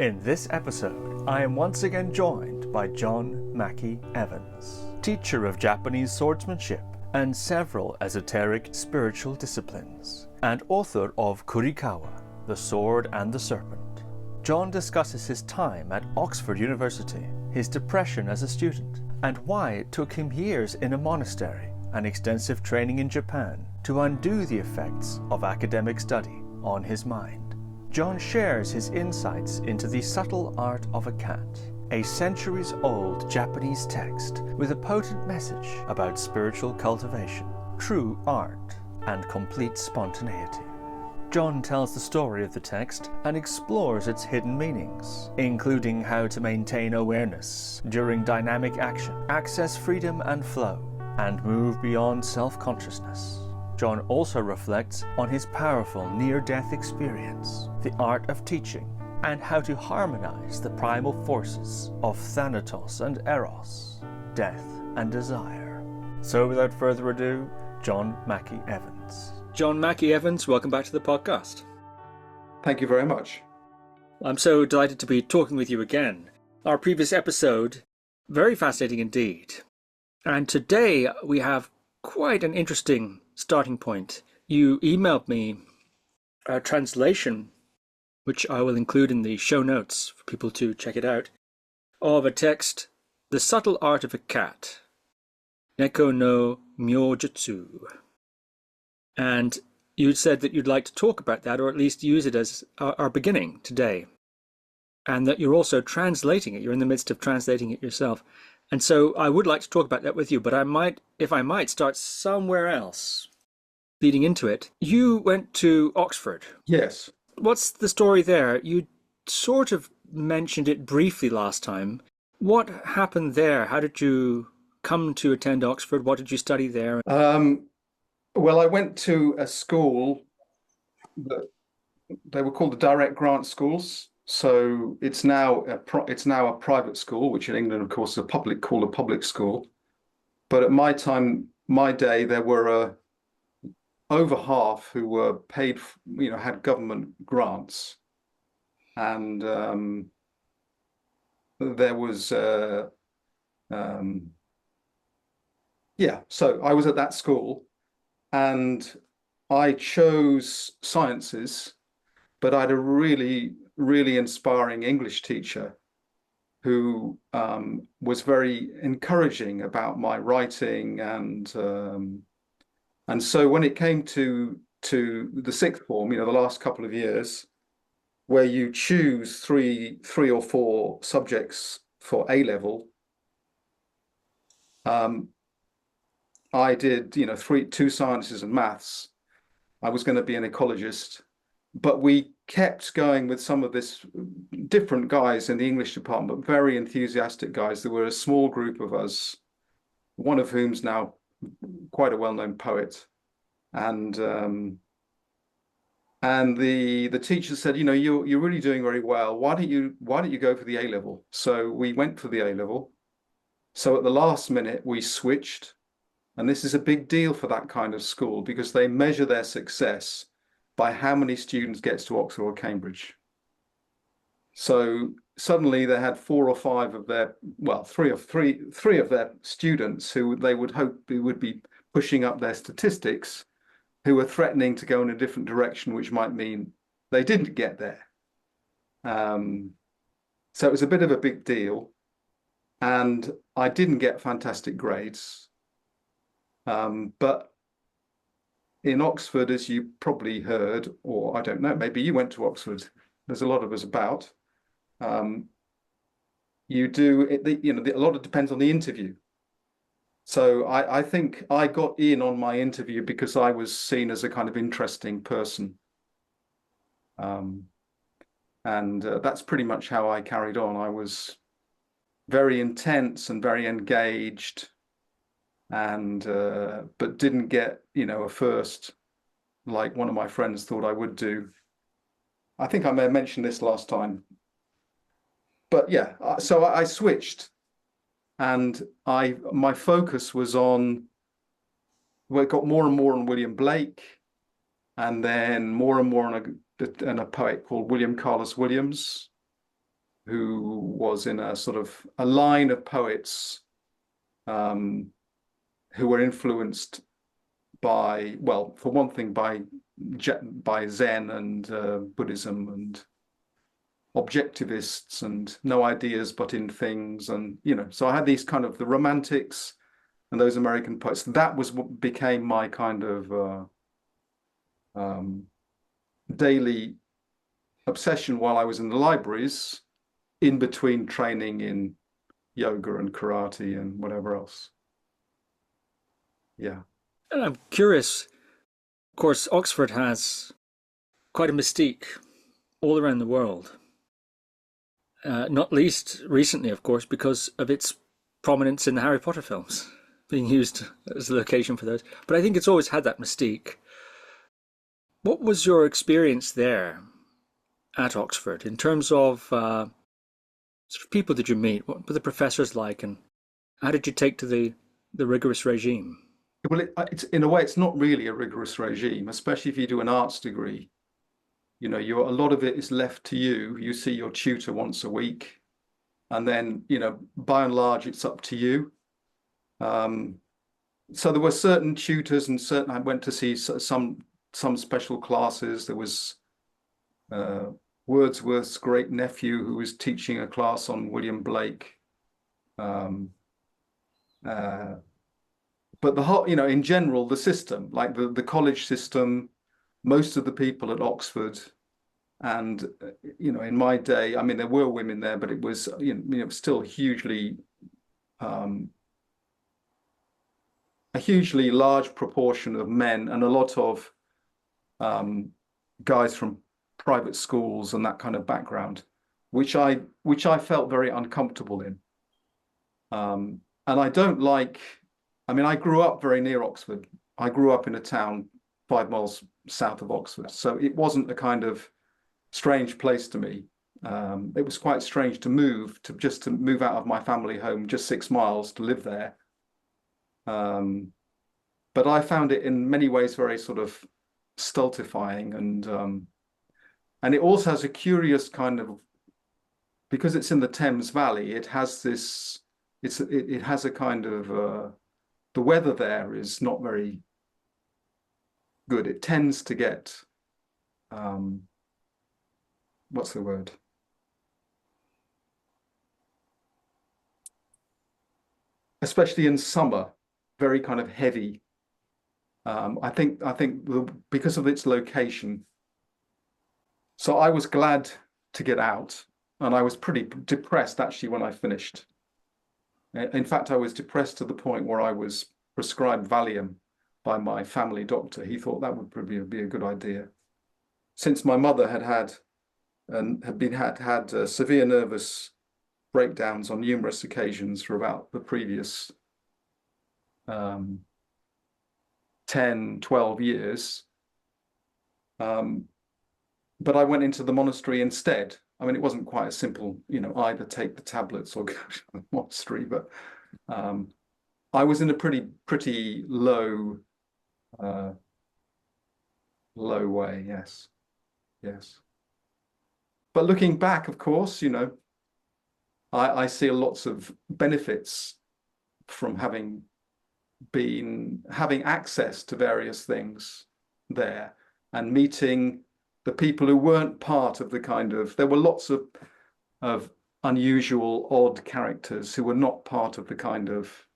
In this episode, I am once again joined by John Maki Evans, teacher of Japanese swordsmanship and several esoteric spiritual disciplines, and author of Kurikara, The Sword and the Serpent. John discusses his time at Oxford University, his depression as a student, and why it took him years in a monastery and extensive training in Japan to undo the effects of academic study on his mind. John shares his insights into the subtle art of a cat, a centuries-old Japanese text with a potent message about spiritual cultivation, true art, and complete spontaneity. John tells the story of the text and explores its hidden meanings, including how to maintain awareness during dynamic action, access freedom and flow, and move beyond self-consciousness. John also reflects on his powerful near-death experience, the art of teaching, and how to harmonize the primal forces of Thanatos and Eros, death and desire. So without further ado, John Maki Evans. John Maki Evans, welcome back to the podcast. Thank you very much. I'm so delighted to be talking with you again. Our previous episode, very fascinating indeed. And today we have quite an interesting starting point. You emailed me a translation, which I will include in the show notes for people to check it out, of a text, The Subtle Art of a Cat, Neko no Myojutsu. And you said that you'd like to talk about that, or at least use it as our beginning today, and that you're also translating it. You're in the midst of translating it yourself. And so I would like to talk about that with you, but I might, if I might, start somewhere else. Leading into it, you went to Oxford. Yes. What's the story there? You sort of mentioned it briefly last time. What happened there? How did you come to attend Oxford? What did you study there? Well, I went to a school that they were called the direct grant schools. So it's now a private school, which in England, of course, is called a public school. But at my day, there were over half who were paid, had government grants, and there was, So I was at that school, and I chose sciences, but I had a really, really inspiring English teacher who was very encouraging about my writing, and so when it came to the sixth form, the last couple of years, where you choose three or four subjects for A level, I did, two sciences and maths. I was going to be an ecologist, but we kept going with some of this different guys in the English department, very enthusiastic guys. There were a small group of us, one of whom's now quite a well-known poet, and the teacher said, you're really doing very well. Why don't you go for the A level? So we went for the A level. So at the last minute we switched, and this is a big deal for that kind of school because they measure their success by how many students gets to Oxford or Cambridge. So suddenly they had three of their students who they would hope would be pushing up their statistics, who were threatening to go in a different direction, which might mean they didn't get there. So it was a bit of a big deal, and I didn't get fantastic grades. But in Oxford, as you probably heard, or I don't know, maybe you went to Oxford, there's a lot of us about, you do it, a lot of depends on the interview. So I think I got in on my interview because I was seen as a kind of interesting person. And that's pretty much how I carried on. I was very intense and very engaged, and but didn't get, a first like one of my friends thought I would do. I think I may have mentioned this last time. But yeah, so I switched, and my focus was on, well, it got more and more on William Blake, and then more and more on a poet called William Carlos Williams, who was in a sort of a line of poets who were influenced by, well, for one thing, by Zen and Buddhism and objectivists and no ideas but in things. And, so I had these kind of the romantics and those American poets. That was what became my kind of daily obsession while I was in the libraries, in between training in yoga and karate and whatever else. Yeah. And I'm curious, of course, Oxford has quite a mystique all around the world. Not least recently, of course, because of its prominence in the Harry Potter films, being used as a location for those. But I think it's always had that mystique. What was your experience there at Oxford in terms of sort of people that you meet? What were the professors like, and how did you take to the rigorous regime? Well, it's in a way, it's not really a rigorous regime, especially if you do an arts degree. A lot of it is left to you. You see your tutor once a week, and then, by and large, it's up to you. So there were certain tutors and I went to see some special classes. There was Wordsworth's great nephew who was teaching a class on William Blake. But the whole, in general, the system, like the college system, most of the people at Oxford, and in my day, I mean, there were women there, but it was still hugely a hugely large proportion of men, and a lot of guys from private schools and that kind of background, which I felt very uncomfortable in. And I don't like. I mean, I grew up very near Oxford. I grew up in a town 5 miles south of Oxford. So it wasn't a kind of strange place to me. It was quite strange to move out of my family home just 6 miles to live there. But I found it in many ways very sort of stultifying, and it also has a curious kind of, because it's in the Thames Valley, it has this, it has a kind of, the weather there is not very good. It tends to get, what's the word? Especially in summer, very kind of heavy. I think because of its location. So I was glad to get out, and I was pretty depressed actually when I finished. In fact, I was depressed to the point where I was prescribed Valium by my family doctor. He thought that would probably be a good idea, since my mother had severe nervous breakdowns on numerous occasions for about the previous 10, 12 years. But I went into the monastery instead. I mean, it wasn't quite as simple, either take the tablets or go to the monastery, but I was in a pretty low way, yes. But looking back, of course, I see lots of benefits from having access to various things there, and meeting the people who weren't part of the kind of, there were lots of unusual, odd characters who were not part of the kind of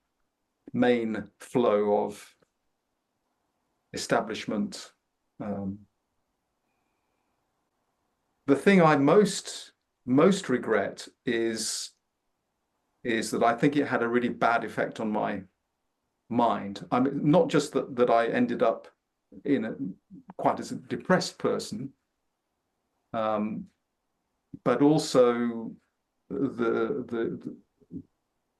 main flow of establishment. The thing I most regret is that I think it had a really bad effect on my mind. I mean, not just that I ended up quite as a depressed person, but also the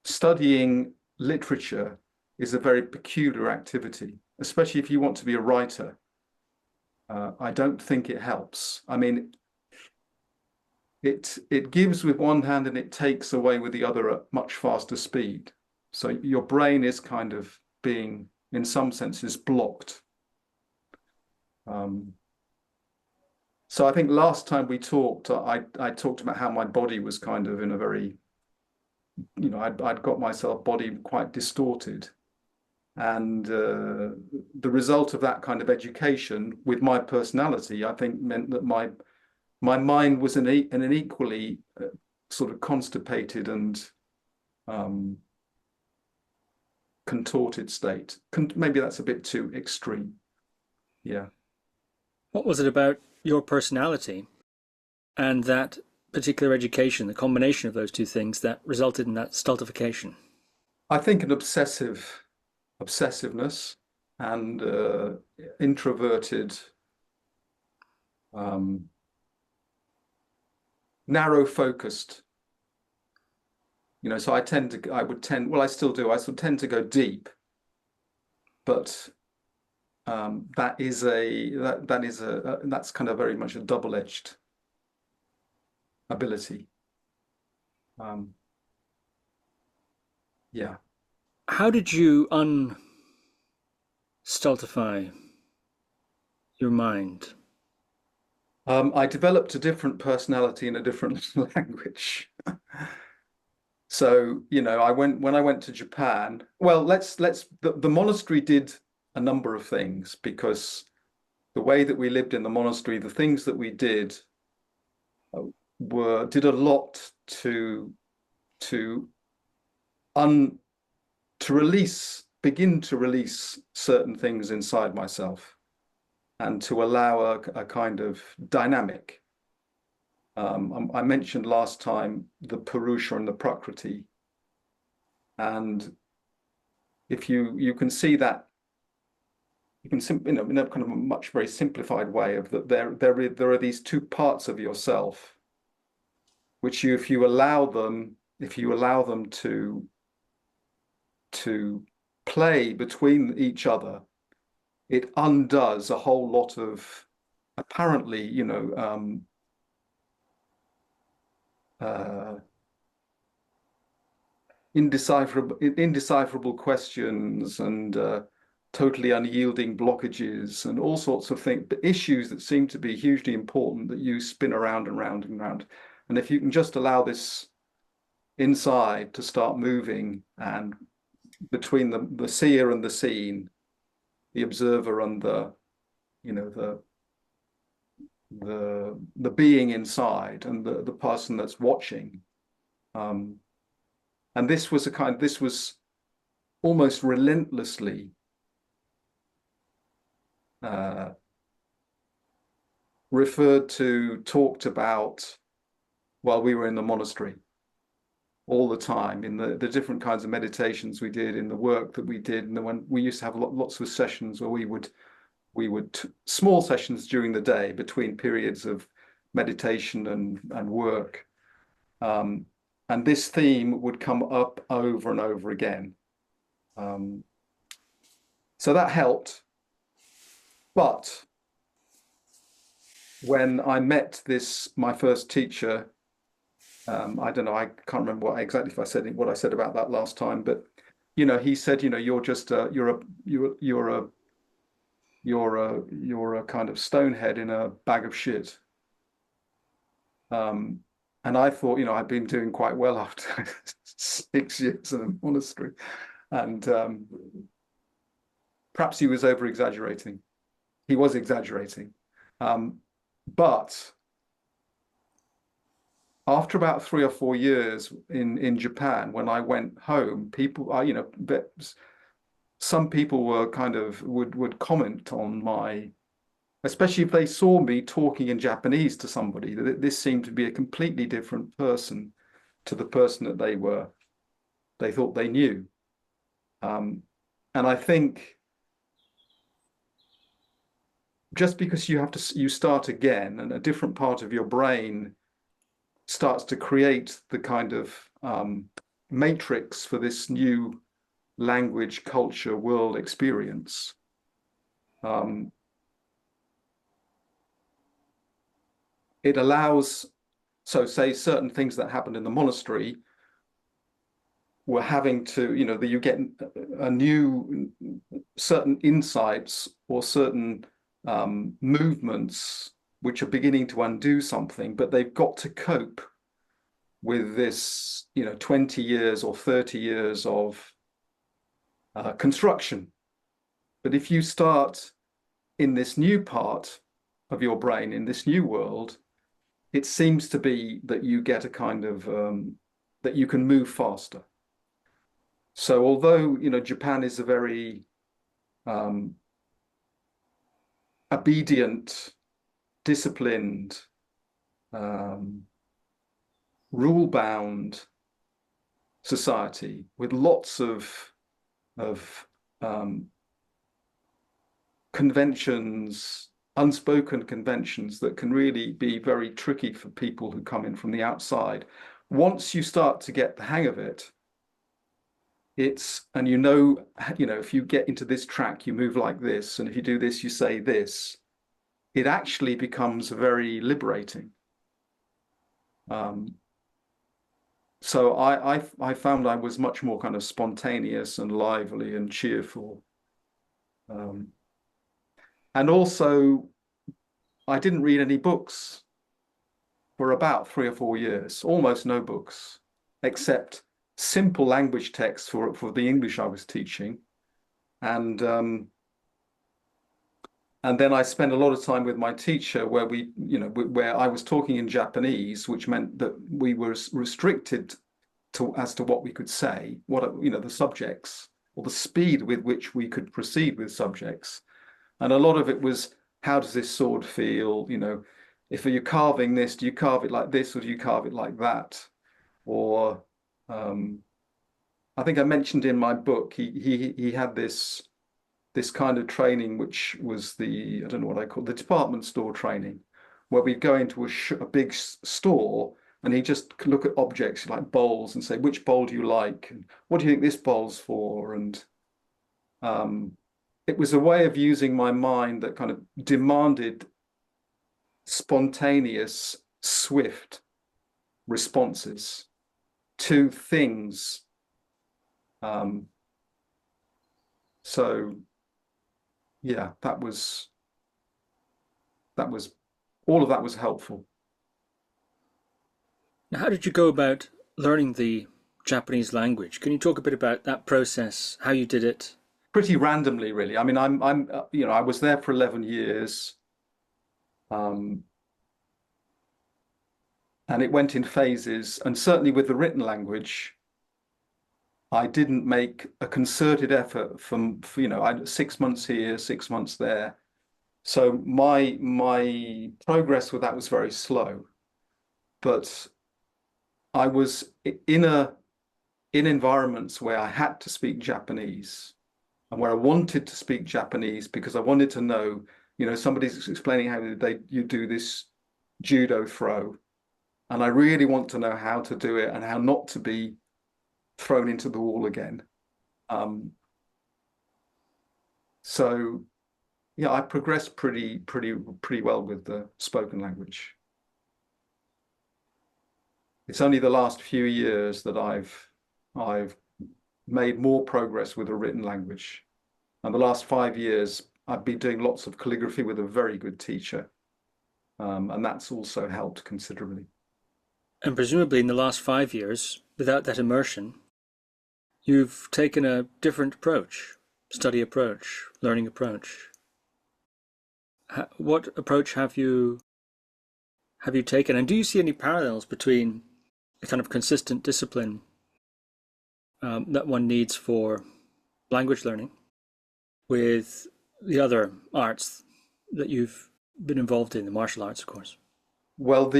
studying literature is a very peculiar activity, especially if you want to be a writer. I don't think it helps. I mean, it gives with one hand and it takes away with the other at much faster speed. So your brain is kind of being, in some senses, blocked. So I think last time we talked, I talked about how my body was kind of in a very, I'd got myself body quite distorted. And the result of that kind of education with my personality, I think, meant that my mind was in an equally sort of constipated and contorted state. Maybe that's a bit too extreme. Yeah. What was it about your personality and that particular education, the combination of those two things, that resulted in that stultification? I think an obsessiveness and introverted, narrow focused. So I still do. I sort of tend to go deep, but that's kind of very much a double-edged ability. Yeah. How did you unstultify your mind? I developed a different personality in a different language. So, when I went to Japan, well, the monastery did a number of things, because the way that we lived in the monastery, the things that we did did a lot to begin to release certain things inside myself, and to allow a kind of dynamic. I mentioned last time the Purusha and the Prakriti, and if you can see that, you can in a kind of a much very simplified way of that there are these two parts of yourself, which if you allow them to play between each other, it undoes a whole lot of apparently, indecipherable questions and totally unyielding blockages and all sorts of things, but issues that seem to be hugely important, that you spin around and round and round. And if you can just allow this inside to start moving, and between the seer and the seen, the observer and the being inside, and the person that's watching. And this was almost relentlessly talked about while we were in the monastery, all the time, in the different kinds of meditations we did, in the work that we did. And when we used to have lots of sessions where we would small sessions during the day between periods of meditation and work. And this theme would come up over and over again. So that helped. But when I met my first teacher, I don't know, I can't remember what I said about that last time, but he said, you're just you're a kind of stonehead in a bag of shit. And I thought, I'd been doing quite well after 6 years in a monastery, and perhaps he was over-exaggerating. He was exaggerating, but after about 3 or 4 years in Japan, when I went home, some people were kind of would comment on especially if they saw me talking in Japanese to somebody, that this seemed to be a completely different person to the person that they thought they knew. And I think just because you start again, and a different part of your brain starts to create the kind of matrix for this new language, culture, world experience. It allows, so say certain things that happened in the monastery were having to, that you get a new, certain insights or certain movements which are beginning to undo something, but they've got to cope with this, 20 years or 30 years of construction. But if you start in this new part of your brain, in this new world, it seems to be that you get a kind of, that you can move faster. So although, Japan is a very obedient, disciplined, rule-bound society with lots of conventions, unspoken conventions that can really be very tricky for people who come in from the outside. Once you start to get the hang of it, and if you get into this track, you move like this, and if you do this, you say this, it actually becomes very liberating. So I found I was much more kind of spontaneous and lively and cheerful. And also, I didn't read any books for about 3 or 4 years, almost no books, except simple language texts for the English I was teaching. And then I spent a lot of time with my teacher where where I was talking in Japanese, which meant that we were restricted as to what we could say, the subjects, or the speed with which we could proceed with subjects. And a lot of it was, how does this sword feel? If you're carving this, do you carve it like this or do you carve it like that? Or I think I mentioned in my book, he had this kind of training, which was I don't know what I call the department store training, where we'd go into a big store and he'd just look at objects like bowls and say, which bowl do you like? And what do you think this bowl's for? And it was a way of using my mind that kind of demanded spontaneous, swift responses to things. So yeah, that was all of that was helpful. Now, how did you go about learning the Japanese language? Can you talk a bit about that process, how you did it? Pretty randomly, really. I mean, I was there for 11 years. And it went in phases, and certainly with the written language, I didn't make a concerted effort I 6 months here, 6 months there. So my progress with that was very slow. But I was in environments where I had to speak Japanese and where I wanted to speak Japanese because I wanted to know, somebody's explaining how you do this judo throw. And I really want to know how to do it and how not to be thrown into the wall again. So yeah, I progressed pretty well with the spoken language. It's only the last few years that I've made more progress with the written language. And the last 5 years, I've been doing lots of calligraphy with a very good teacher. And that's also helped considerably. And presumably in the last 5 years, without that immersion, you've taken a different approach, study approach, learning approach. What approach have you taken? And do you see any parallels between the kind of consistent discipline that one needs for language learning with the other arts that you've been involved in, the martial arts, of course? Well,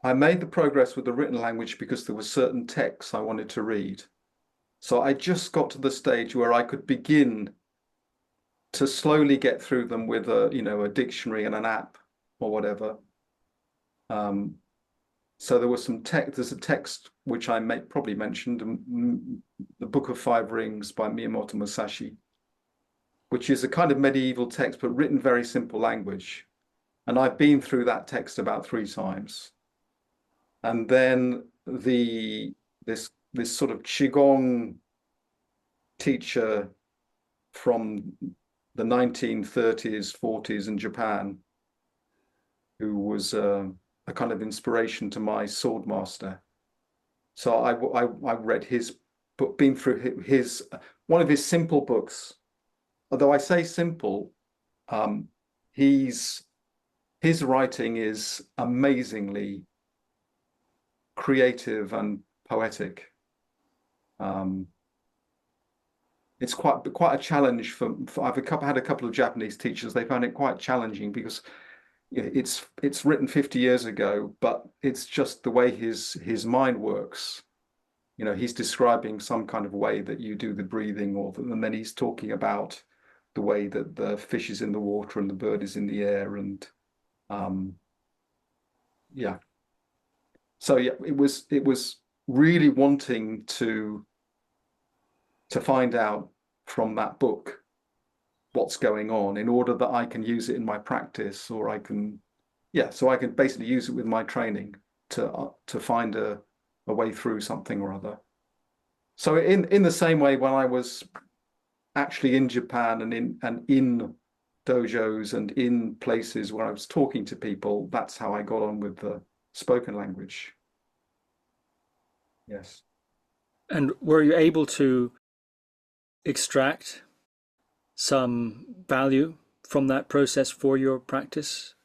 I made the progress with the written language because there were certain texts I wanted to read. So I just got to the stage where I could begin to slowly get through them with a dictionary and an app or whatever. So there was there's a text which I probably mentioned, the Book of Five Rings by Miyamoto Musashi, which is a kind of medieval text, but written very simple language. And I've been through that text about 3 times. And then this sort of Qigong teacher from the 1930s, 40s in Japan, who was a kind of inspiration to my sword master. So I read his book, been through his one of his simple books. Although I say simple, his writing is amazingly creative and poetic. It's quite a challenge for I've had a couple of Japanese teachers. They found it quite challenging because it's written 50 years ago, but it's just the way his mind works. You know, he's describing some kind of way that you do the breathing, and then he's talking about the way that the fish is in the water and the bird is in the air, and yeah. So yeah, it was really wanting to find out from that book what's going on in order that I can use it in my practice, or I can, yeah, so I can basically use it with my training to find a way through something or other. So in the same way, when I was actually in Japan and in dojos and in places where I was talking to people, that's how I got on with the spoken language. Yes. And were you able to extract some value from that process for your practice?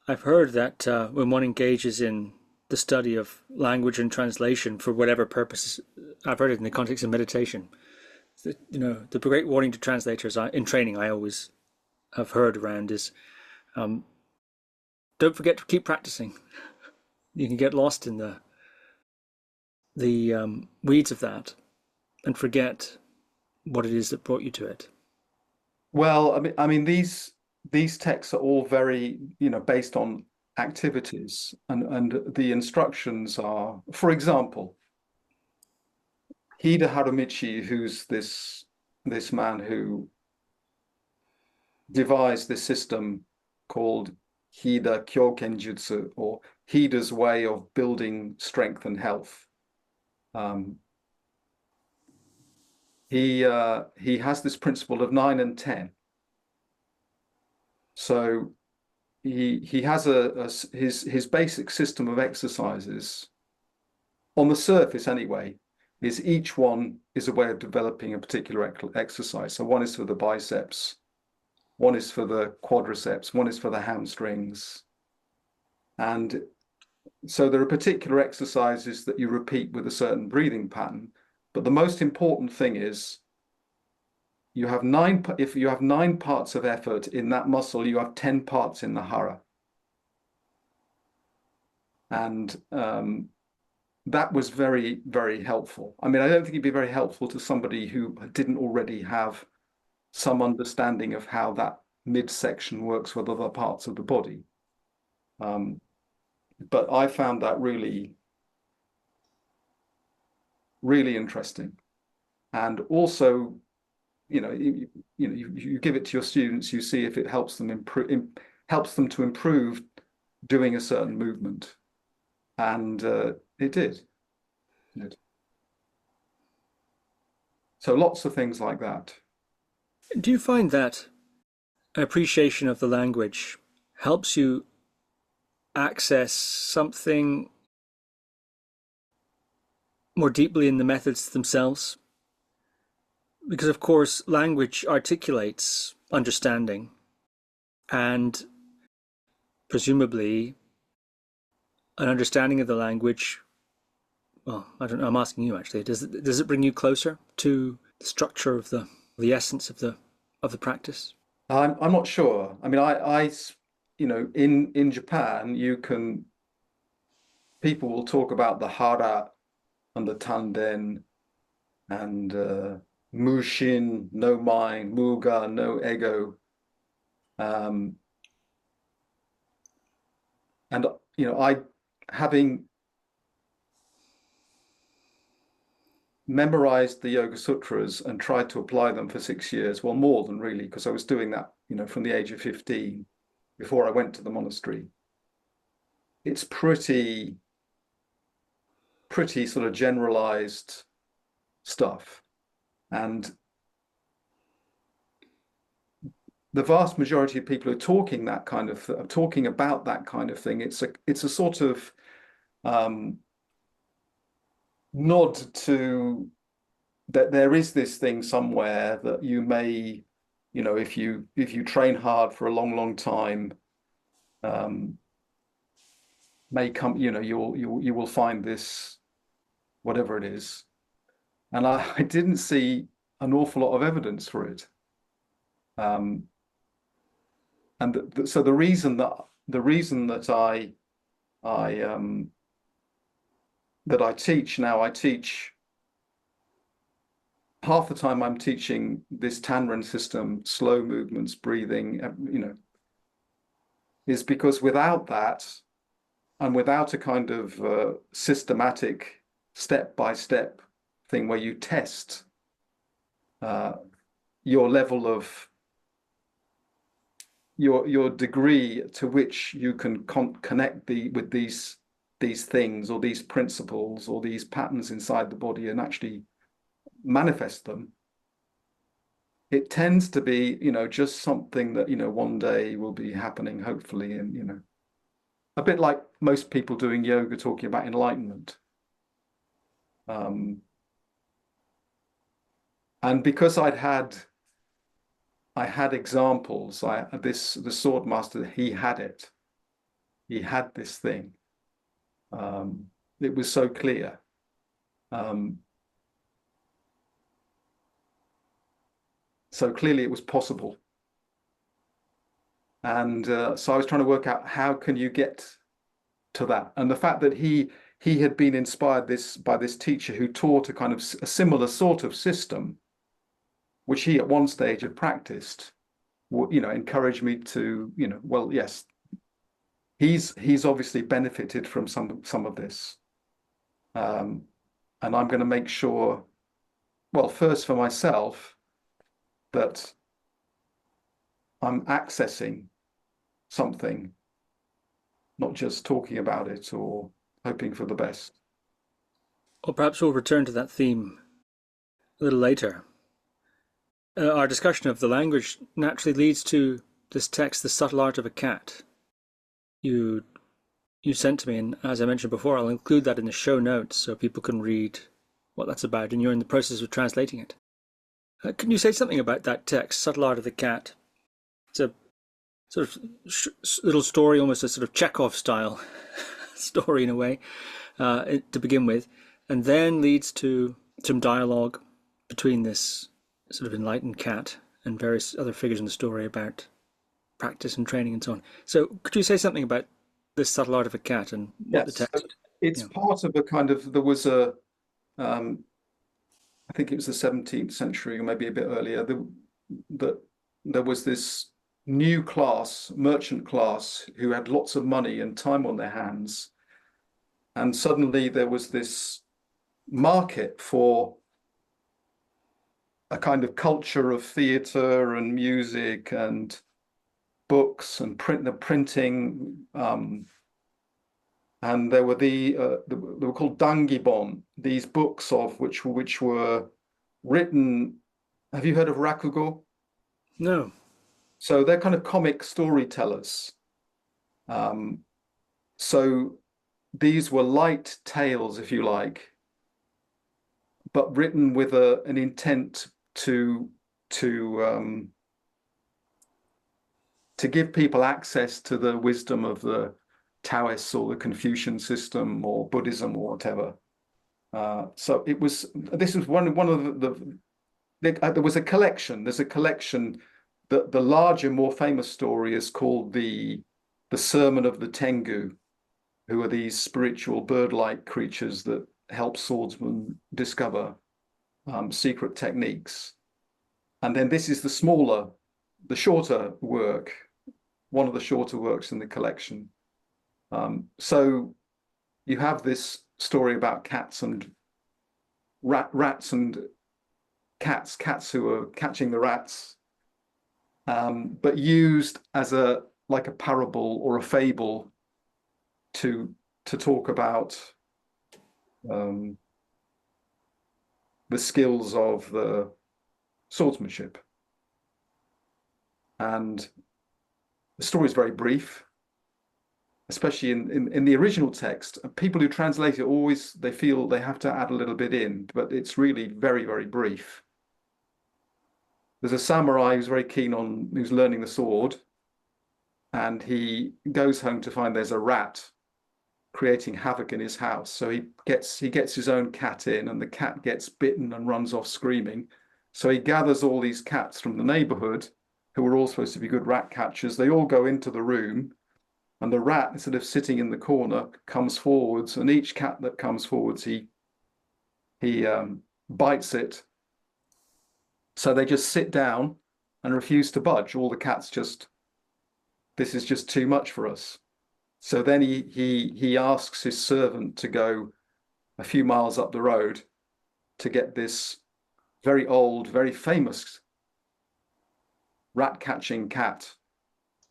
I've heard that when one engages in the study of language and translation for whatever purpose, I've heard it in the context of meditation. The great warning to translators in training I always have heard around is don't forget to keep practicing. You can get lost in the weeds of that and forget what it is that brought you to it. Well, I mean these texts are all very, based on activities, and the instructions are, for example, Hida Harumichi, who's this man who devised this system called Hida Kyokenjutsu, or Hida's way of building strength and health. He has this principle of 9 and 10. So he has his basic system of exercises on the surface anyway, is each one is a way of developing a particular exercise. So one is for the biceps, one is for the quadriceps, one is for the hamstrings. And so there are particular exercises that you repeat with a certain breathing pattern. But the most important thing is if you have 9 parts of effort in that muscle, you have 10 parts in the Hara. And that was very, very helpful. I mean, I don't think it'd be very helpful to somebody who didn't already have some understanding of how that midsection works with other parts of the body. But I found that really, really interesting. And also, you give it to your students, you see if it helps them to improve doing a certain movement. And it did. So lots of things like that. Do you find that appreciation of the language helps you access something more deeply in the methods themselves? Because, of course, language articulates understanding, and presumably an understanding of the language, well, I don't know, I'm asking you actually, does it bring you closer to the structure of the essence of the practice? I'm not sure. I mean, I in Japan, people will talk about the Hara and the Tanden and Mushin, no mind, Muga, no ego. And having memorized the Yoga Sutras and tried to apply them for 6 years, well, more than really, because I was doing that, from the age of 15 before I went to the monastery. It's pretty sort of generalized stuff. And the vast majority of people who are talking that kind of talking about that kind of thing, it's a sort of nod to that there is this thing somewhere that you may, if you train hard for a long time, may come, you will find this, whatever it is. And I didn't see an awful lot of evidence for it. And so the reason that I teach now, I teach half the time I'm teaching this Tanran system, slow movements, breathing, is because without that, and without a kind of systematic step-by-step thing where you test your level of your degree to which you can connect with these things or these principles or these patterns inside the body and actually manifest them, it tends to be, just something that, one day will be happening, hopefully, and, a bit like most people doing yoga talking about enlightenment. And because I had examples, the sword master, he had it. He had this thing. It was so clear. So clearly it was possible. And so I was trying to work out how can you get to that. And the fact that he had been inspired by this teacher who taught a kind of a similar sort of system, which he at one stage had practiced, encouraged me to, well, yes, he's obviously benefited from some of this. And I'm going to make sure, well, first for myself, that I'm accessing something, not just talking about it or hoping for the best. Well, perhaps we'll return to that theme a little later. Our discussion of the language naturally leads to this text, The Subtle Art of a Cat. You sent to me, and as I mentioned before, I'll include that in the show notes so people can read what that's about, and you're in the process of translating it. Can you say something about that text, Subtle Art of the Cat? It's a sort of little story, almost a sort of Chekhov style story in a way, to begin with, and then leads to some dialogue between this sort of enlightened cat and various other figures in the story about practice and training and so on. So could you say something about this Subtle Art of a Cat and what the text... It's part of a kind of, there was I think it was the 17th century or maybe a bit earlier, there was this new class, merchant class, who had lots of money and time on their hands. And suddenly there was this market for a kind of culture of theatre and music and books and printing. And there were they were called dangibon, these books of which were written. Have you heard of rakugo? No. So they're kind of comic storytellers. So these were light tales, if you like, but written with an intent to give people access to the wisdom of the Taoists or the Confucian system or Buddhism or whatever. So this was one of there was a collection. There's a collection. The larger, more famous story is called the Sermon of the Tengu, who are these spiritual bird-like creatures that help swordsmen discover secret techniques. And then this is the shorter work, one of the shorter works in the collection. So you have this story about cats and rats and cats who are catching the rats, but used as like a parable or a fable to talk about the skills of the swordsmanship. And the story is very brief, especially in the original text. People who translate it always, they feel they have to add a little bit in, but it's really very, very brief. There's a samurai who's very keen on, who's learning the sword, and he goes home to find there's a rat creating havoc in his house. So he gets his own cat in, and the cat gets bitten and runs off screaming. So he gathers all these cats from the neighborhood, who are all supposed to be good rat catchers. They all go into the room, and the rat, instead of sitting in the corner, comes forwards, and each cat that comes forwards, he bites it. So they just sit down and refuse to budge. All the cats just, this is just too much for us. So then he asks his servant to go a few miles up the road to get this very old, very famous rat-catching cat,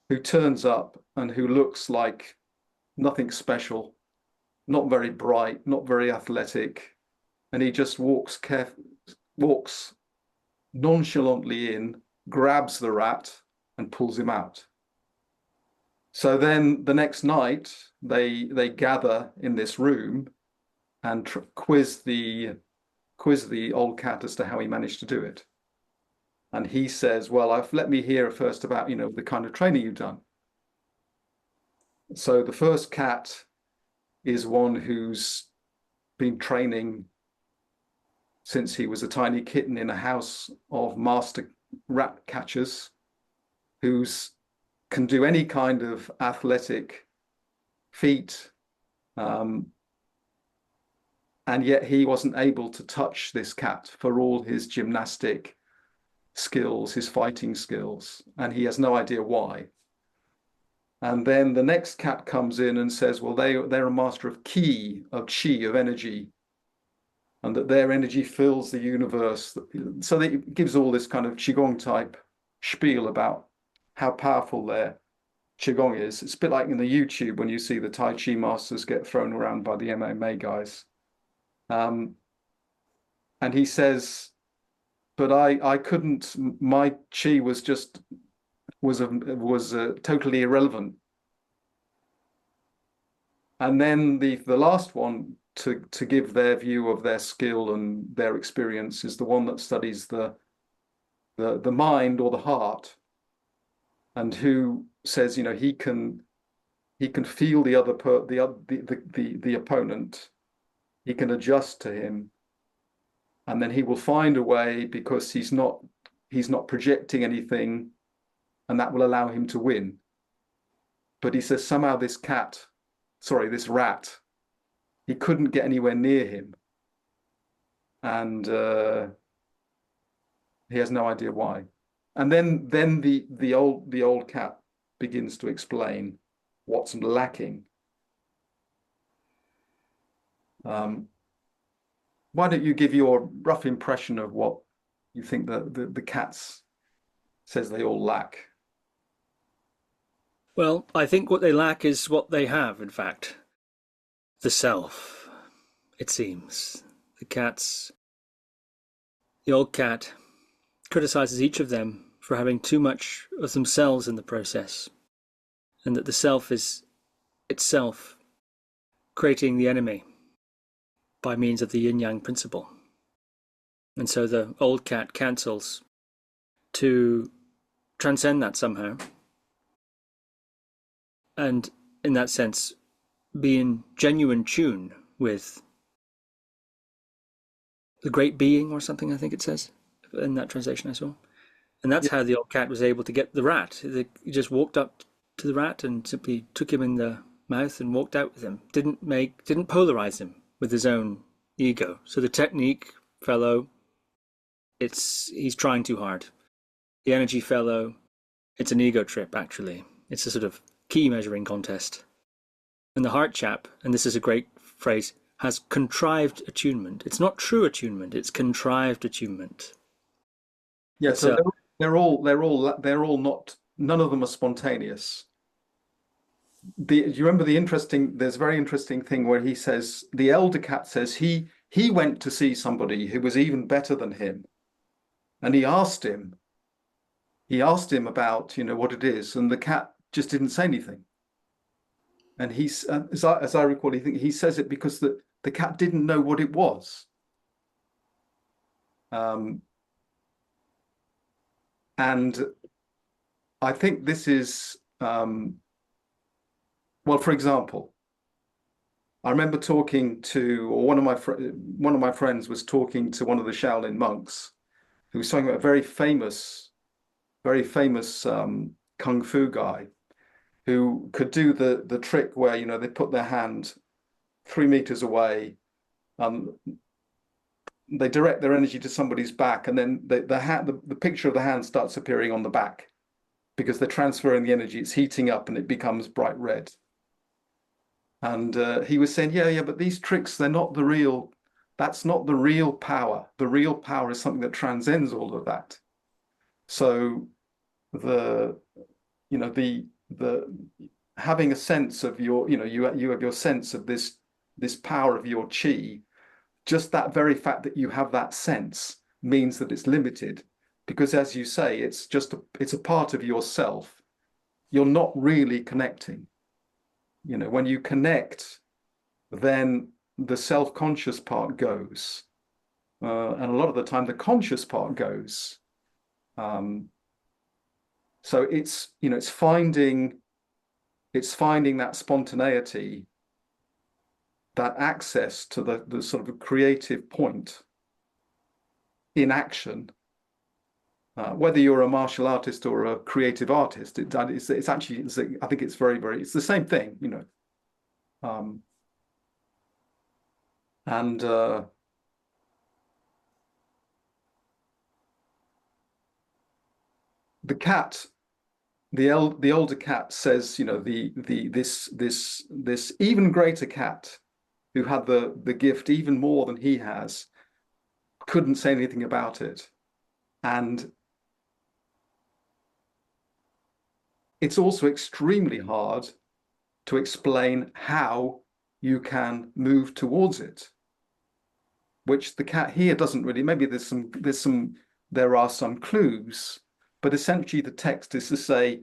who turns up and who looks like nothing special, not very bright, not very athletic, and he just walks nonchalantly in, grabs the rat, and pulls him out. So then the next night they gather in this room and quiz the old cat as to how he managed to do it. And he says, well, let me hear first about, the kind of training you've done. So the first cat is one who's been training since he was a tiny kitten in a house of master rat catchers, who's can do any kind of athletic feat, and yet he wasn't able to touch this cat for all his gymnastic skills, his fighting skills, and he has no idea why. And then the next cat comes in and says, well, they're a master of ki, of chi, of energy, and that their energy fills the universe. So it gives all this kind of qigong type spiel about how powerful their qigong is. It's a bit like in the YouTube when you see the Tai Chi masters get thrown around by the MMA guys. And he says, but I couldn't, my chi was totally irrelevant. And then the last one to give their view of their skill and their experience is the one that studies the mind or the heart, and who says, he can feel the opponent, he can adjust to him, and then he will find a way, because he's not projecting anything, and that will allow him to win. But he says somehow this rat, he couldn't get anywhere near him, and he has no idea why. And then the old cat begins to explain what's lacking. Why don't you give your rough impression of what you think the cats says they all lack? Well, I think what they lack is what they have, in fact. The self, it seems. The old cat criticizes each of them for having too much of themselves in the process, and that the self is itself creating the enemy by means of the yin-yang principle. And so the old cat cancels to transcend that somehow, and in that sense be in genuine tune with the great being, or something, I think it says in that translation I saw. And that's how the old cat was able to get the rat. He just walked up to the rat and simply took him in the mouth and walked out with him. Didn't polarize him with his own ego. So the technique fellow, he's trying too hard. The energy fellow, it's an ego trip, actually. It's a sort of key measuring contest. And the heart chap, and this is a great phrase, has contrived attunement. It's not true attunement, it's contrived attunement. Yeah, so they're all not, none of them are spontaneous. Do you remember there's a very interesting thing where he says, the elder cat says he went to see somebody who was even better than him. And he asked him, he asked him about, what it is, and the cat just didn't say anything. And he's, as I recall, he says it because the cat didn't know what it was. And I think this is, well, for example, I remember talking to, or one of my friends was talking to one of the Shaolin monks, who was talking about a very famous kung fu guy who could do the trick where they put their hand 3 meters away, they direct their energy to somebody's back, and then the picture of the hand starts appearing on the back because they're transferring the energy. It's heating up and it becomes bright red. And he was saying, yeah, but these tricks, they're not the real. That's not the real power. The real power is something that transcends all of that. So the having a sense of your, you have your sense of this power of your chi. Just that very fact that you have that sense means that it's limited, because, as you say, it's a part of yourself. You're not really connecting. When you connect, then the self-conscious part goes, and a lot of the time the conscious part goes. So it's finding that spontaneity, that access to the sort of creative point in action, whether you're a martial artist or a creative artist. It's actually, I think it's very, very, it's the same thing, and the cat, the older cat says, this even greater cat who had the gift even more than he has, couldn't say anything about it. And it's also extremely hard to explain how you can move towards it, which the cat here doesn't really. Maybe there are some clues, but essentially the text is to say,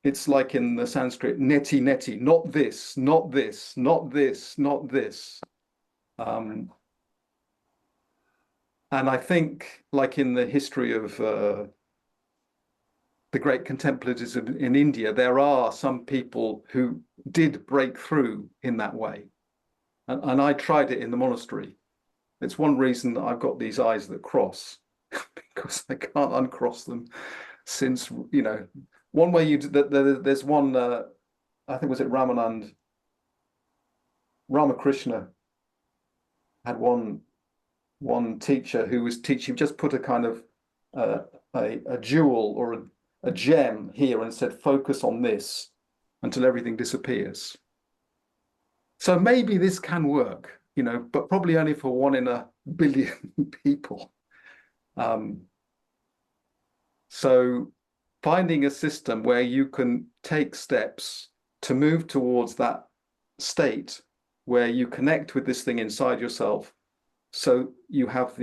it's like in the Sanskrit, neti, neti, not this, not this, not this, not this. And I think, like in the history of the great contemplatives in India, there are some people who did break through in that way. And I tried it in the monastery. It's one reason that I've got these eyes that cross, because I can't uncross them. Since, one way there's one, I think, was it Ramakrishna had one teacher who was teaching, just put a kind of a jewel or a gem here and said, focus on this until everything disappears. So maybe this can work, but probably only for 1 in a billion people. So finding a system where you can take steps to move towards that state where you connect with this thing inside yourself, so you have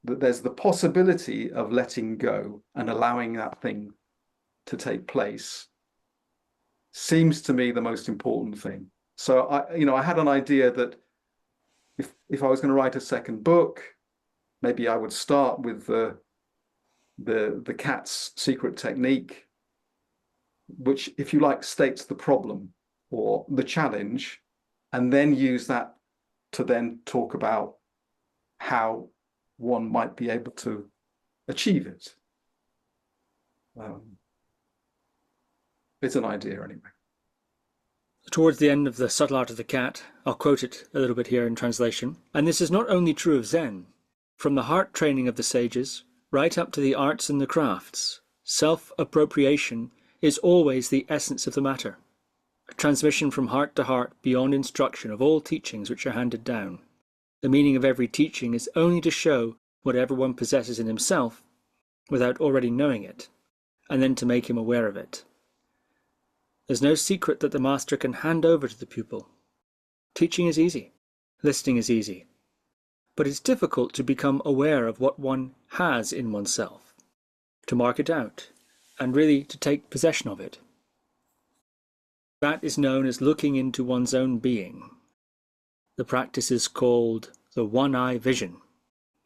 there's the possibility of letting go and allowing that thing to take place, seems to me the most important thing. So I had an idea that if I was going to write a second book, maybe I would start with the cat's secret technique, which, if you like, states the problem or the challenge, and then use that to then talk about how one might be able to achieve it. It's an idea anyway. Towards the end of The Subtle Art of the Cat, I'll quote it a little bit here in translation. And this is not only true of Zen. From the heart training of the sages, right up to the arts and the crafts, self-appropriation is always the essence of the matter. A transmission from heart to heart beyond instruction of all teachings which are handed down. The meaning of every teaching is only to show what everyone possesses in himself without already knowing it, and then to make him aware of it. There's no secret that the master can hand over to the pupil. Teaching is easy. Listening is easy. But it's difficult to become aware of what one has in oneself, to mark it out, and really to take possession of it. That is known as looking into one's own being. The practice is called the one-eye vision,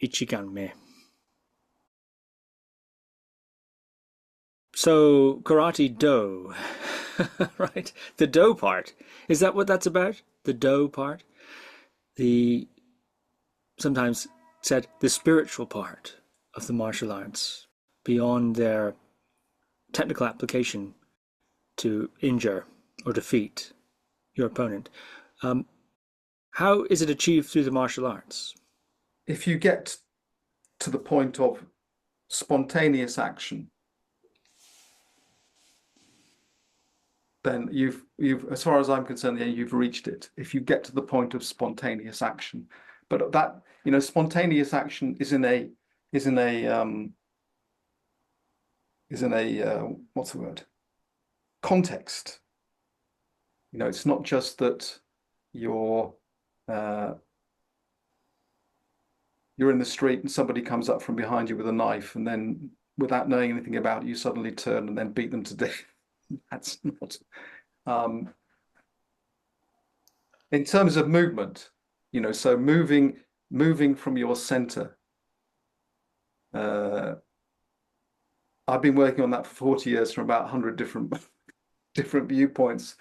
Ichiganme. So, karate do, right? The do part. Is that what that's about? The do part? The, sometimes said, the spiritual part of the martial arts, beyond their technical application to injure or defeat your opponent. How is it achieved through the martial arts? If you get to the point of spontaneous action, then you've, as far as I'm concerned, you've reached it. If you get to the point of spontaneous action, but that, spontaneous action is in a what's the word? Context. It's not just that you're in the street and somebody comes up from behind you with a knife, and then without knowing anything about it, you suddenly turn and then beat them to death. That's not. In terms of movement, so moving from your center. I've been working on that for 40 years from about 100 different viewpoints,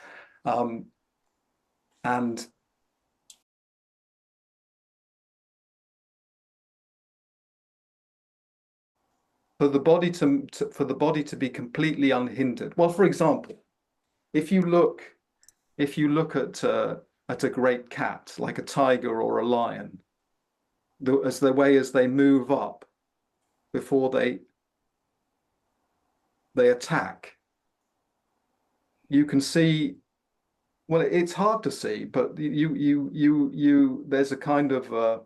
and for the body to be completely unhindered. Well, for example, if you look at a great cat, like a tiger or a lion, as they move up before they attack, you can see. Well, it's hard to see, but there's a kind of a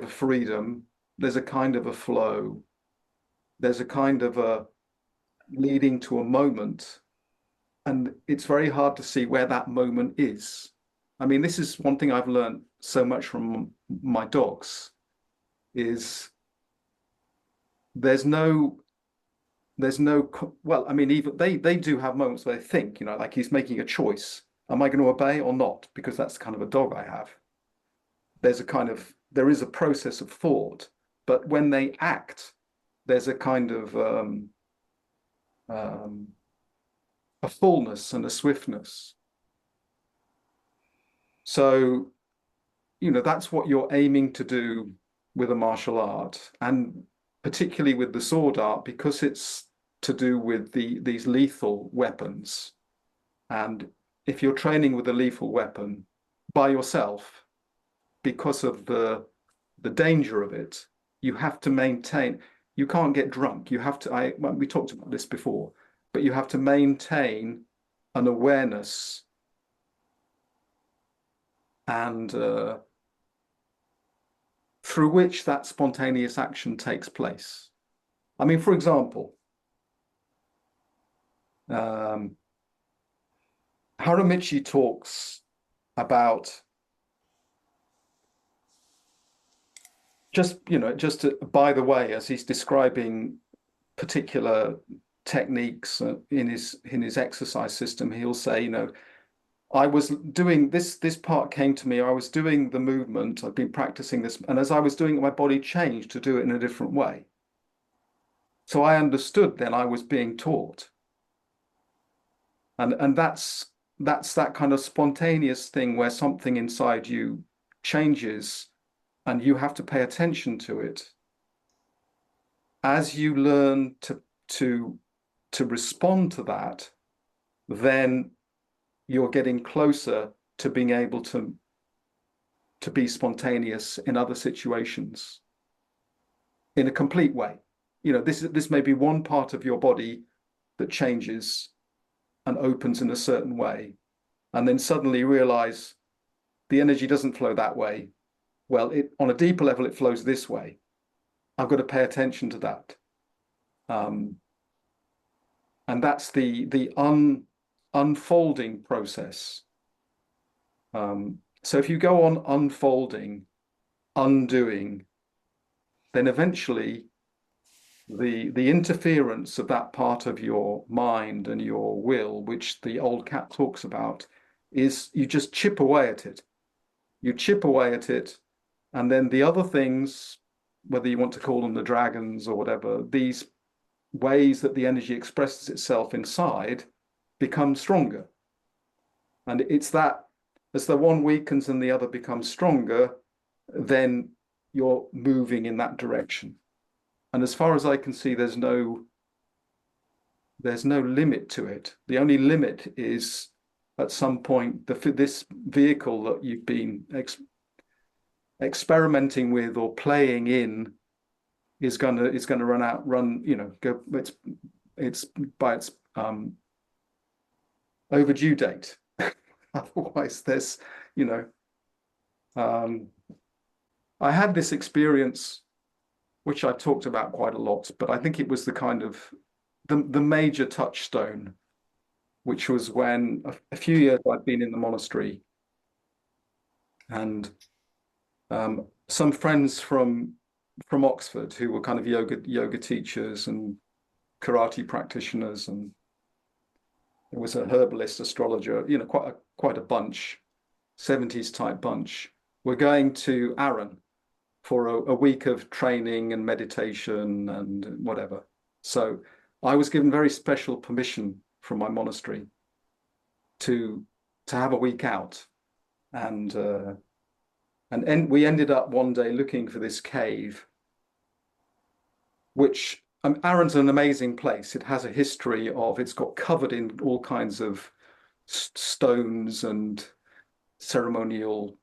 freedom. There's a kind of a flow. There's a kind of a leading to a moment, and it's very hard to see where that moment is. I mean, this is one thing I've learned so much from my dogs, is there's no, well, I mean, even they do have moments where they think, like he's making a choice. Am I going to obey or not? Because that's the kind of a dog I have. There is a process of thought, but when they act, there's a kind of a fullness and a swiftness. So, that's what you're aiming to do with a martial art, and particularly with the sword art, because it's to do with these lethal weapons. And if you're training with a lethal weapon by yourself, because of the danger of it, you have to maintain. You can't get drunk. You have to. We talked about this before, but you have to maintain an awareness and through which that spontaneous action takes place. I mean, for example, Haramichi talks about just by the way, as he's describing particular techniques in his exercise system, he'll say, I was doing this part came to me, I was doing the movement, I've been practicing this, and as I was doing it, my body changed to do it in a different way. So I understood then I was being taught. And that's that kind of spontaneous thing where something inside you changes and you have to pay attention to it. As you learn to respond to that, then you're getting closer to being able to be spontaneous in other situations in a complete way. This may be one part of your body that changes and opens in a certain way, and then suddenly realize the energy doesn't flow that way. Well, on a deeper level, it flows this way. I've got to pay attention to that. And that's the unfolding process. So if you go on unfolding, undoing, then eventually the interference of that part of your mind and your will, which the old cat talks about, is you just chip away at it. You chip away at it, and then the other things, whether you want to call them the dragons or whatever, these ways that the energy expresses itself inside become stronger. And it's that as the one weakens and the other becomes stronger, then you're moving in that direction. And as far as I can see, there's no limit to it. The only limit is at some point this vehicle that you've been experimenting with or playing in is gonna it's by its overdue date. Otherwise, there's I had this experience which I talked about quite a lot, but I think it was the kind of the major touchstone, which was when a few years I'd been in the monastery, and some friends from Oxford who were kind of yoga teachers and karate practitioners, and there was a herbalist, astrologer, quite a bunch, 70s type bunch. We're going to Arran for a week of training and meditation and whatever. So I was given very special permission from my monastery to have a week out, and we ended up one day looking for this cave, which Arran's an amazing place. It has a history it's got covered in all kinds of stones and ceremonial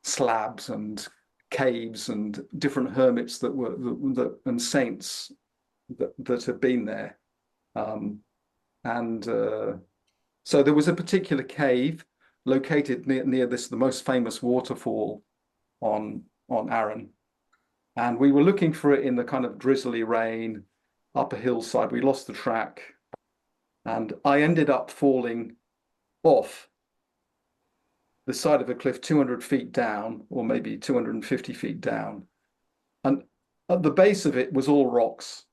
slabs and caves and different hermits and saints that have been there. So there was a particular cave located near the most famous waterfall on Arran. And we were looking for it in the kind of drizzly rain up a hillside. We lost the track, and I ended up falling off the side of a cliff 200 feet down, or maybe 250 feet down. And at the base of it was all rocks.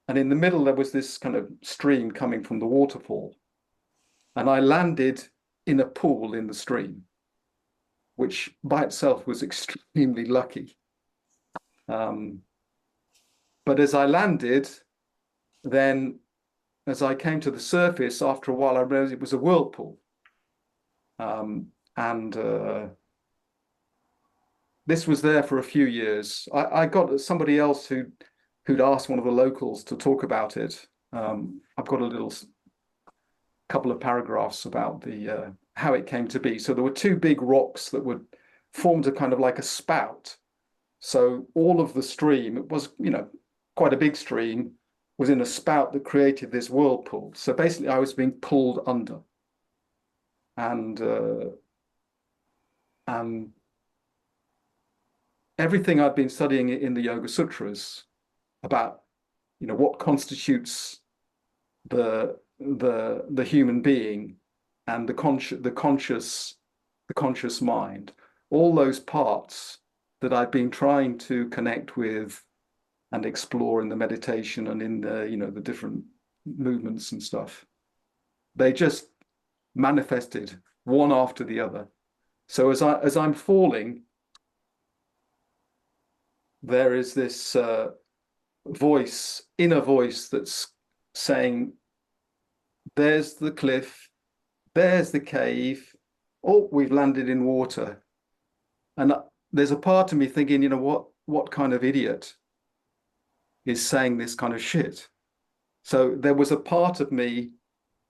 And in the middle, there was this kind of stream coming from the waterfall. And I landed in a pool in the stream, which by itself was extremely lucky. But as I landed, then as I came to the surface, after a while, I realized it was a whirlpool. This was there for a few years. I got somebody else who'd asked one of the locals to talk about it. I've got a little couple of paragraphs about the how it came to be. So there were two big rocks that formed a kind of like a spout. So all of the stream, it was, quite a big stream, was in a spout that created this whirlpool. So basically I was being pulled under. And everything I'd been studying in the Yoga Sutras about, what constitutes the human being and the conscious mind, all those parts that I've been trying to connect with and explore in the meditation and in the different movements and stuff, they just manifested one after the other. So as I'm falling, there is this inner voice that's saying, there's the cliff, there's the cave, oh, we've landed in water. And there's a part of me thinking, what kind of idiot is saying this kind of shit? So there was a part of me,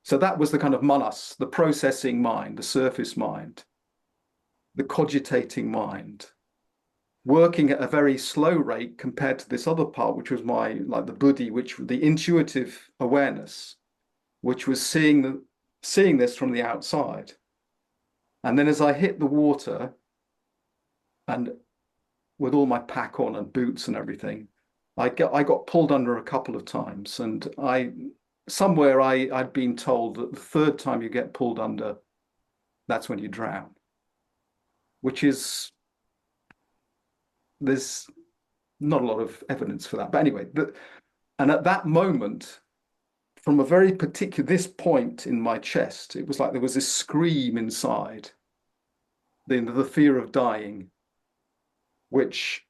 so that was the kind of manas, the processing mind, the surface mind, the cogitating mind, working at a very slow rate compared to this other part, which was the buddhi, the intuitive awareness, which was seeing this from the outside. And then as I hit the water, and with all my pack on and boots and everything, I got pulled under a couple of times, and I'd been told that the third time you get pulled under, that's when you drown, which is, there's not a lot of evidence for that. But anyway, and at that moment, from a very particular, this point in my chest, it was like there was this scream inside, the fear of dying, which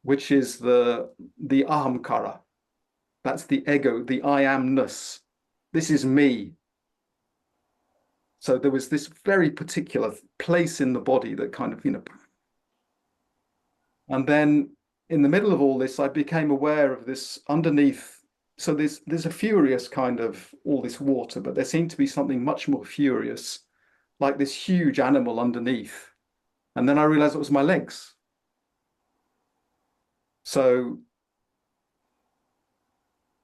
is the ahamkara. That's the ego, the I amness. This is me. So there was this very particular place in the body that kind of, and then in the middle of all this, I became aware of this underneath. So there's a furious kind of all this water, but there seemed to be something much more furious, like this huge animal underneath. And then I realized it was my legs. So,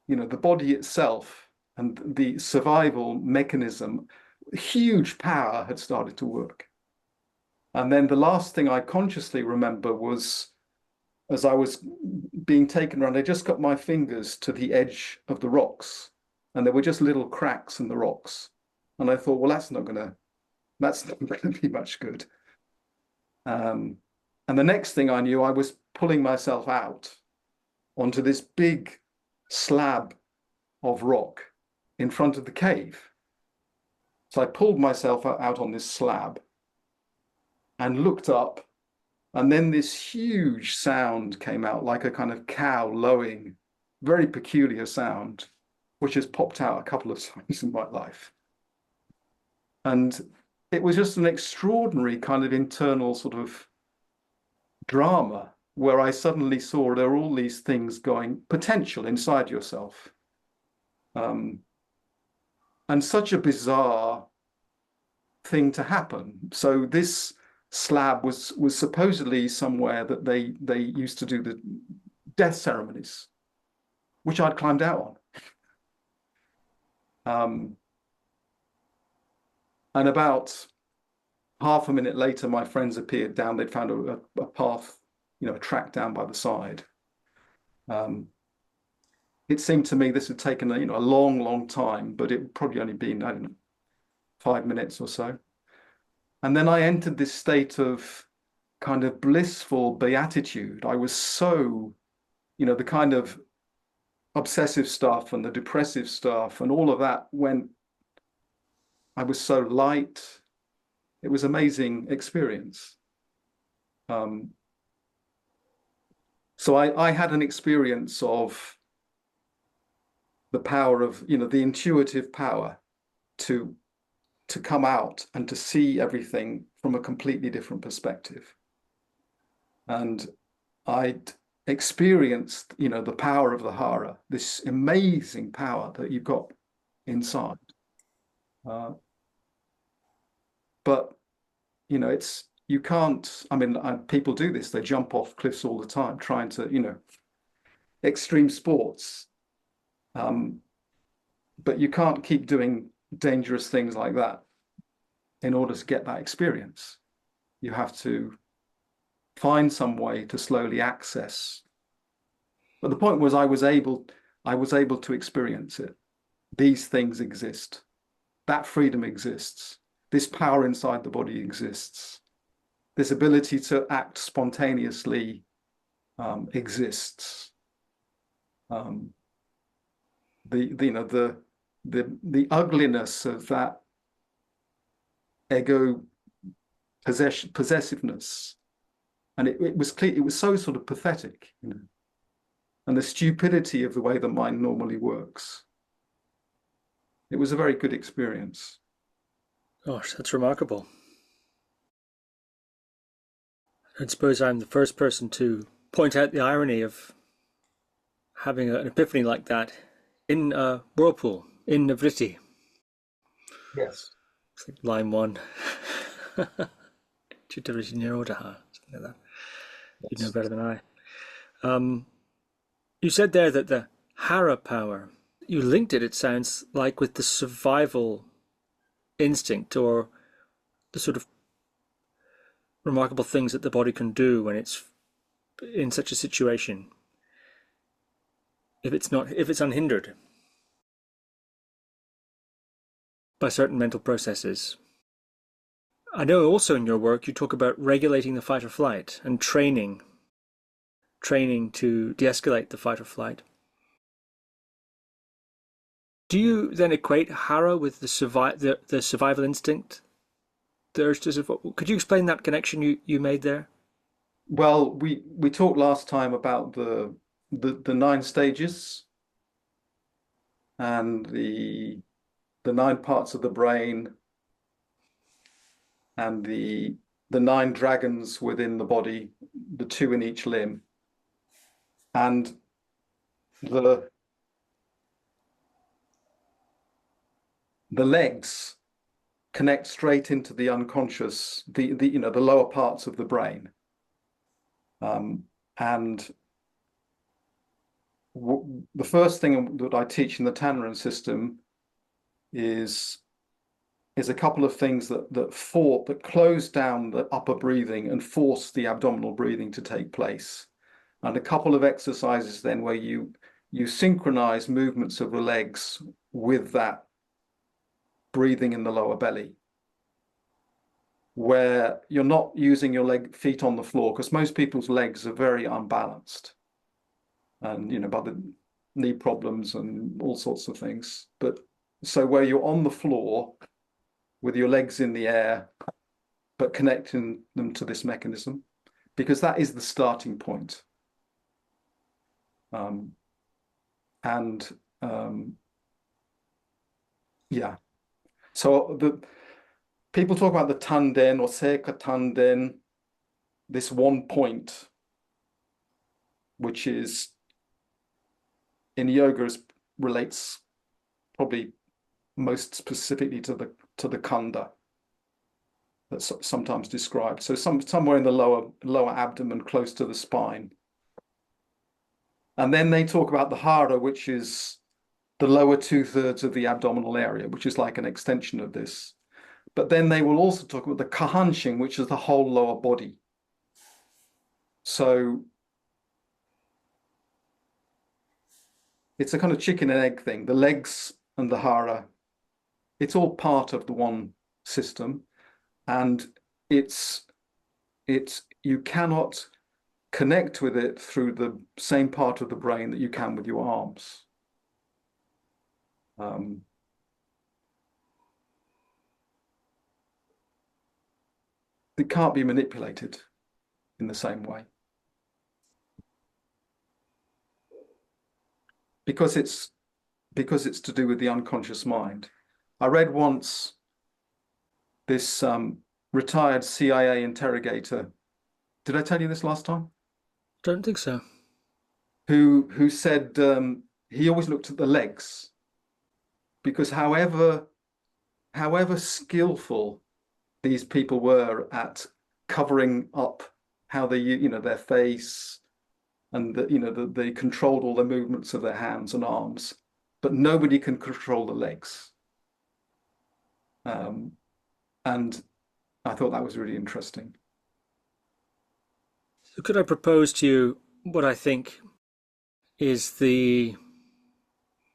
the body itself and the survival mechanism, huge power had started to work. And then the last thing I consciously remember was, as I was being taken around, I just got my fingers to the edge of the rocks, and there were just little cracks in the rocks. And I thought, well, that's not gonna be much good. And the next thing I knew, I was pulling myself out onto this big slab of rock in front of the cave. So I pulled myself out on this slab and looked up, and then this huge sound came out, like a kind of cow lowing, very peculiar sound, which has popped out a couple of times in my life. And it was just an extraordinary kind of internal sort of drama where I suddenly saw there are all these things going potential inside yourself. And such a bizarre thing to happen. So this slab was supposedly somewhere that they used to do the death ceremonies, which I'd climbed out on. And about half a minute later, my friends appeared down. They'd found a path, a track down by the side. It seemed to me this had taken a long, long time, but it would probably only been, I don't know, 5 minutes or so. And then I entered this state of kind of blissful beatitude. I was so, the kind of obsessive stuff and the depressive stuff and all of that went, I was so light. It was an amazing experience. So I had an experience of the power of, the intuitive power to come out and to see everything from a completely different perspective. And I'd experienced, the power of the Hara, this amazing power that you've got inside. But, you can't, people do this, they jump off cliffs all the time, trying to, extreme sports. But you can't keep doing dangerous things like that in order to get that experience. You have to find some way to slowly access. But the point was I was able to experience it. These things exist. That freedom exists. This power inside the body exists. This ability to act spontaneously exists. The ugliness of that ego possessiveness, and it was clear, it was so sort of pathetic, and the stupidity of the way the mind normally works. It was a very good experience. Gosh, that's remarkable. I suppose I'm the first person to point out the irony of having an epiphany like that in a whirlpool, in Navritti. Yes. It's like line 1. Something like that. You know better than I. You said there that the Hara power, you linked it sounds like, with the survival instinct, or the sort of remarkable things that the body can do when it's in such a situation, if it's unhindered by certain mental processes. I know also in your work you talk about regulating the fight or flight and training training to de-escalate the fight or flight. Do you then equate Hara with the survival instinct? The urge to survive? Could you explain that connection you made there? Well, we talked last time about the 9 stages and the 9 parts of the brain and the 9 dragons within the body, the 2 in each limb, and the legs connect straight into the unconscious, the lower parts of the brain. And the first thing that I teach in the Tannerin system is a couple of things that close down the upper breathing and force the abdominal breathing to take place, and a couple of exercises then where you synchronize movements of the legs with that breathing in the lower belly, where you're not using your feet on the floor, because most people's legs are very unbalanced, and by the knee problems and all sorts of things. But so where you're on the floor with your legs in the air, but connecting them to this mechanism, because that is the starting point. Yeah. So the people talk about the tanden or seka tanden, this one point, which is in yoga relates probably most specifically to the kanda that's sometimes described. So somewhere in the lower abdomen, close to the spine. And then they talk about the hara, which is the lower 2/3 of the abdominal area, which is like an extension of this. But then they will also talk about the kahanshin, which is the whole lower body. So it's a kind of chicken and egg thing. The legs and the hara, it's all part of the one system, and you cannot connect with it through the same part of the brain that you can with your arms. It can't be manipulated in the same way, because it's to do with the unconscious mind. I read once this retired CIA interrogator. Did I tell you this last time? Don't think so. Who said he always looked at the legs, because however skillful these people were at covering up how they, their face, and they controlled all the movements of their hands and arms, but nobody can control the legs. And I thought that was really interesting. So could I propose to you what I think is the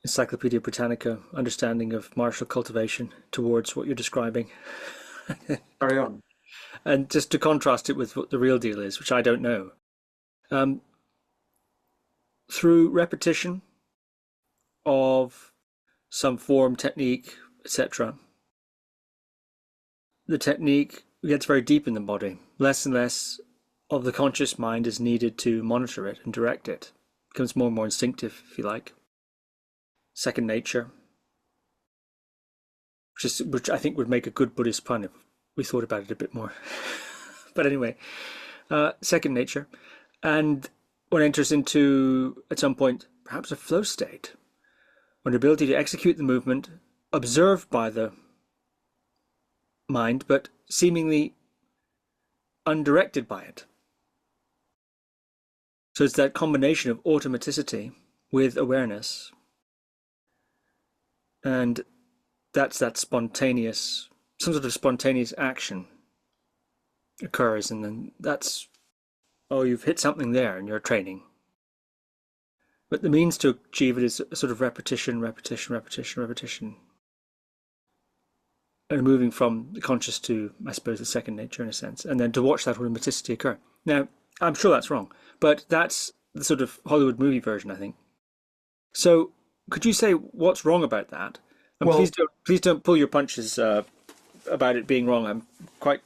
Encyclopedia Britannica understanding of martial cultivation towards what you're describing? Carry on. And just to contrast it with what the real deal is, which I don't know. Through repetition of some form, technique, etc., the technique gets very deep in the body. Less and less of the conscious mind is needed to monitor it and direct it. It becomes more and more instinctive, if you like. Second nature, which I think would make a good Buddhist pun if we thought about it a bit more. But anyway, second nature. And one enters into, at some point, perhaps a flow state, when the ability to execute the movement, observed by the mind, but seemingly undirected by it. So it's that combination of automaticity with awareness. And that's that spontaneous, some sort of spontaneous action occurs, and then that's, you've hit something there in your training. But the means to achieve it is a sort of repetition, and moving from the conscious to, I suppose, the second nature in a sense, and then to watch that automaticity occur. Now, I'm sure that's wrong, but that's the sort of Hollywood movie version, I think. So, could you say what's wrong about that? And Well, please don't pull your punches about it being wrong. I'm quite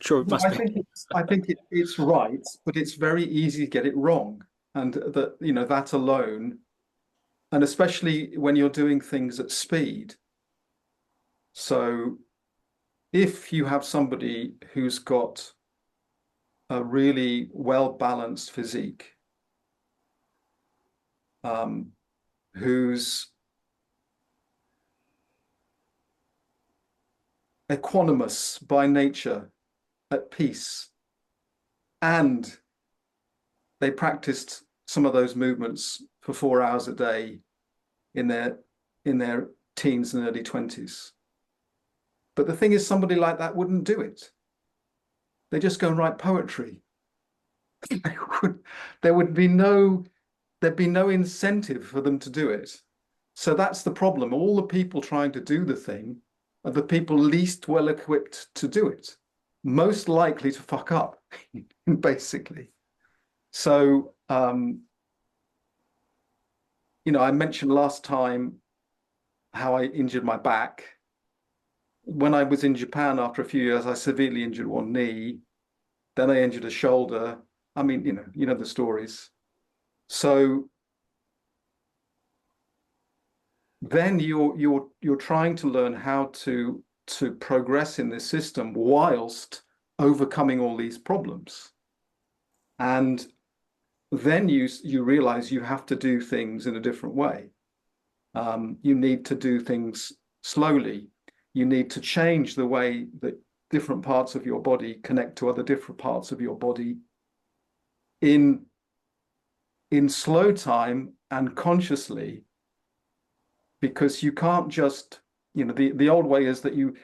sure it no, must be. I think it's right, but it's very easy to get it wrong, and that that alone, and especially when you're doing things at speed. So if you have somebody who's got a really well balanced physique, um, who's equanimous by nature, at peace, and they practiced some of those movements for 4 hours a day in their teens and early 20s. But the thing is, somebody like that wouldn't do it. They just go and write poetry. There would be there'd be no incentive for them to do it. So that's the problem. All the people trying to do the thing are the people least well equipped to do it, most likely to fuck up, basically. So, I mentioned last time how I injured my back. When I was in Japan after a few years, I severely injured one knee. Then I injured a shoulder. I mean, you know the stories. So then you're trying to learn how to progress in this system whilst overcoming all these problems. And then you realize you have to do things in a different way. You need to do things slowly. You need to change the way that different parts of your body connect to other different parts of your body in slow time and consciously, because you can't just, the old way is that you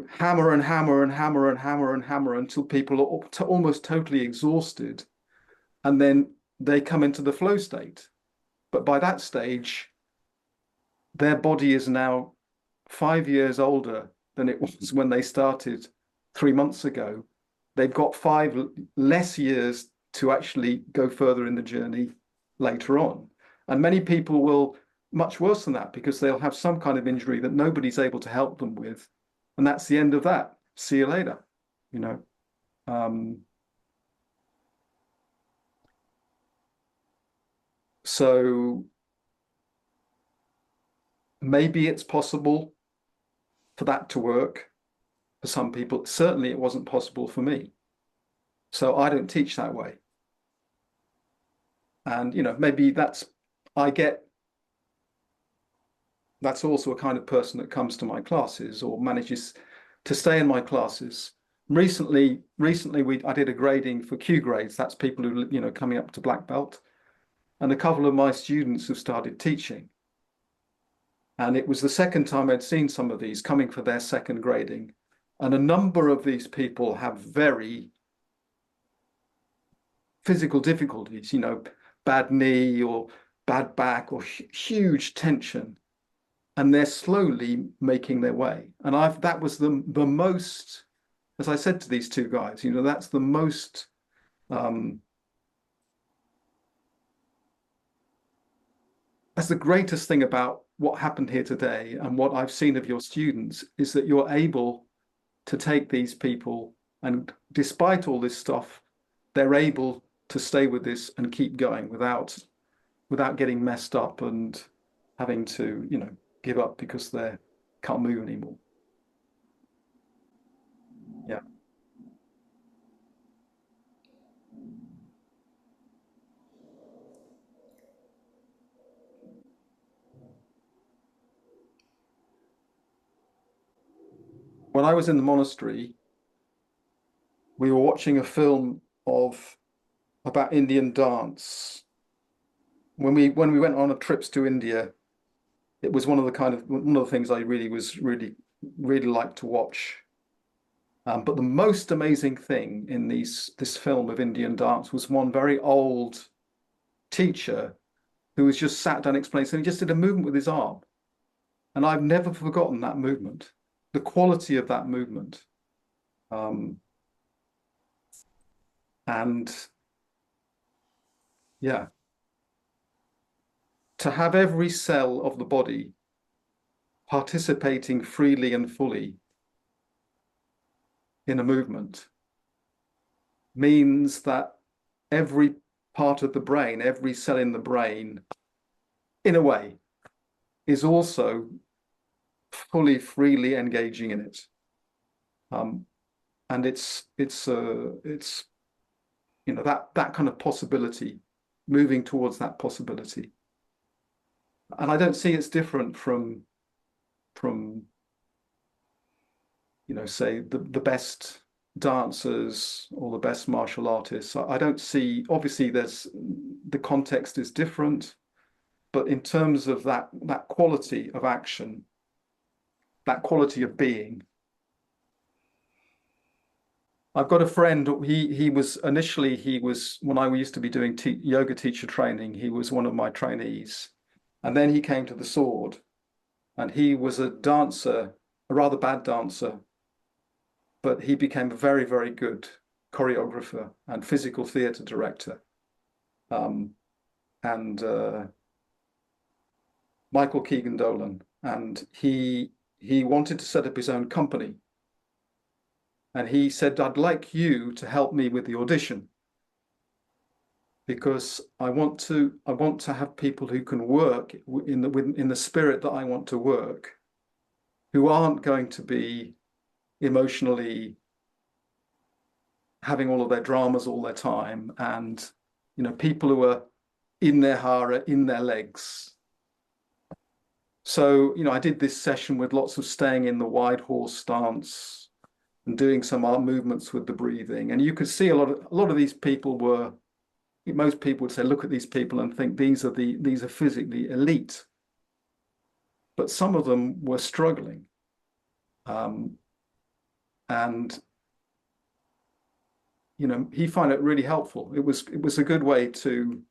hammer and hammer and hammer and hammer and hammer until people are almost totally exhausted, and then they come into the flow state. But by that stage, their body is now 5 years older than it was when they started 3 months ago. They've got 5 less years to actually go further in the journey later on. And many people will much worse than that, because they'll have some kind of injury that nobody's able to help them with. And that's the end of that. See you later, So maybe it's possible for that to work for some people. Certainly it wasn't possible for me. So I don't teach that way. And, maybe that's also a kind of person that comes to my classes or manages to stay in my classes. Recently, I did a grading for Q grades. That's people who, coming up to black belt. And a couple of my students have started teaching. And it was the second time I'd seen some of these coming for their second grading. And a number of these people have very physical difficulties, bad knee or bad back or huge tension. And they're slowly making their way. And that was the most, as I said to these two guys, that's the most that's the greatest thing about what happened here today and what I've seen of your students, is that you're able to take these people, and despite all this stuff, they're able to stay with this and keep going without getting messed up and having to, give up because they can't move anymore. Yeah. When I was in the monastery, we were watching a film about Indian dance. When we went on a trips to India, it was one of the things I really liked to watch. But the most amazing thing in this film of Indian dance was one very old teacher who was just sat down explaining. So he just did a movement with his arm, and I've never forgotten that movement, the quality of that movement. And And yeah, to have every cell of the body participating freely and fully in a movement means that every part of the brain, every cell in the brain, in a way, is also fully, freely engaging in it. And it's that kind of possibility, moving towards that possibility. And I don't see it's different from say the best dancers or the best martial artists. I don't see, obviously the context is different, but in terms of that quality of action, that quality of being. I've got a friend, he was when I used to be doing yoga teacher training, he was one of my trainees. And then he came to the sword, and he was a dancer, a rather bad dancer, but he became a very, very good choreographer and physical theatre director. Michael Keegan Dolan, and he wanted to set up his own company. And he said, I'd like you to help me with the audition, because I want to have people who can work in the spirit that I want to work, who aren't going to be emotionally having all of their dramas all their time, and people who are in their hara, in their legs. So I did this session with lots of staying in the wide horse stance and doing some arm movements with the breathing, and you could see a lot of these people were. Most people would say, look at these people and think these are physically elite, but some of them were struggling, and he found it really helpful. It was a good way to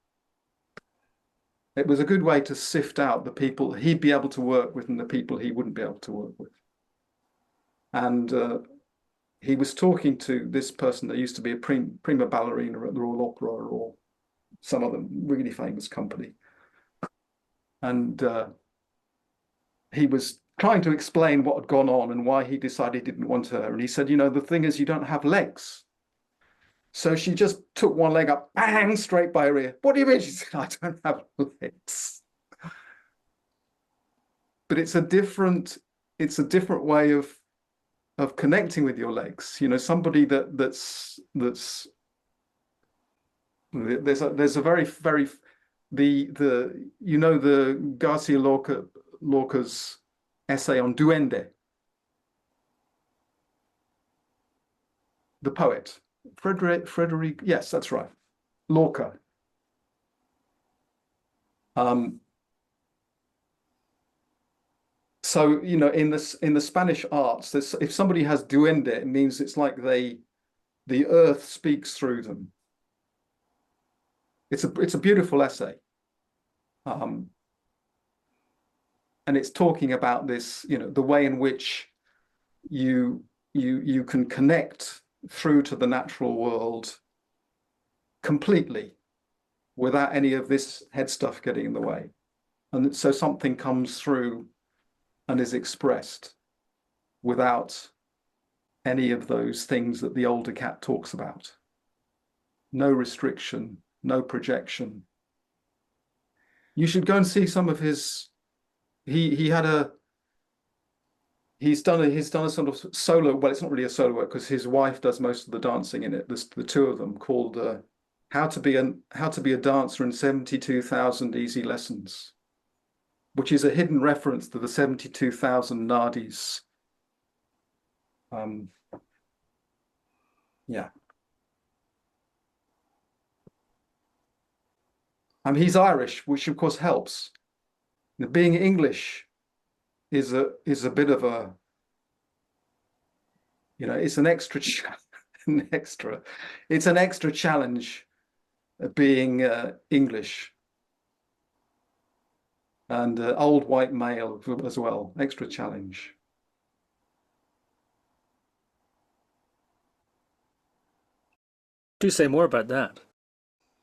sift out the people he'd be able to work with and the people he wouldn't be able to work with. And he was talking to this person that used to be a prima ballerina at the Royal Opera or some other really famous company. And he was trying to explain what had gone on and why he decided he didn't want her. And he said, the thing is, you don't have legs. So she just took one leg up, bang, straight by her ear. What do you mean? She said, I don't have legs. But it's a different way of connecting with your legs. Somebody there's a very, very, the Garcia Lorca's essay on Duende, the poet, Frederic, yes, that's right, Lorca. So in the Spanish arts, if somebody has Duende, it means it's like the earth speaks through them. It's a beautiful essay, and it's talking about this, the way in which you can connect through to the natural world completely without any of this head stuff getting in the way, and so something comes through and is expressed without any of those things that the older cat talks about. No restriction, no projection. You should go and see some of his. He's done a sort of solo. Well, it's not really a solo work because his wife does most of the dancing in it. There's the two of them, called "How to Be a Dancer in 72,000 Easy Lessons," which is a hidden reference to the 72,000 nadis. Yeah. He's Irish, which of course helps. Being English is a bit of a, it's an extra challenge being English and old white male as well. Extra challenge. Do say more about that.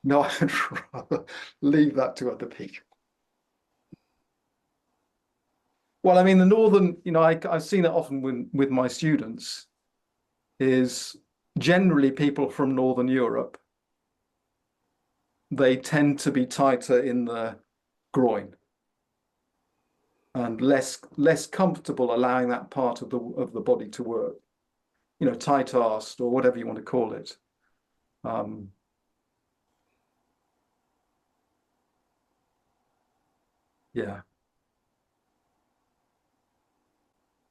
No, I'd rather leave that to other people. Well, I mean, the northern, I've seen it often with my students, is generally people from Northern Europe. They tend to be tighter in the groin and less comfortable allowing that part of the body to work. Tight-assed or whatever you want to call it. Yeah.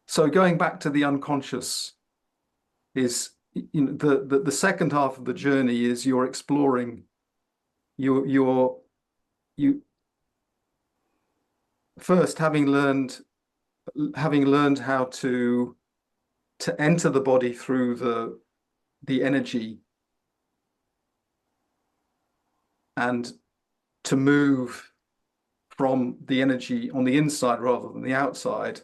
So going back to the unconscious is, the second half of the journey is you're exploring. You first having learned how to enter the body through the energy and to move from the energy on the inside rather than the outside,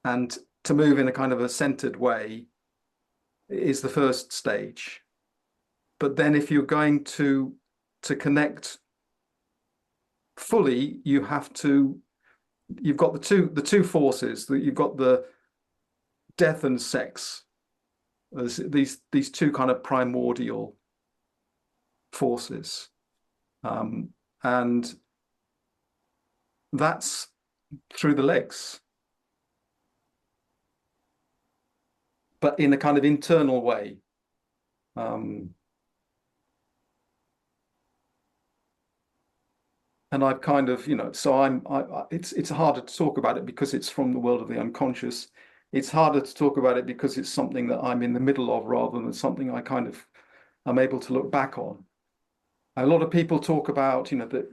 and to move in a kind of a centered way is the first stage. But then if you're going to connect fully, you've got the two forces, that you've got the death and sex as these two kind of primordial forces, and that's through the legs, but in a kind of internal way. And I've kind of, so it's harder to talk about it because it's from the world of the unconscious. It's harder to talk about it because it's something that I'm in the middle of rather than something I kind of am able to look back on. A lot of people talk about, that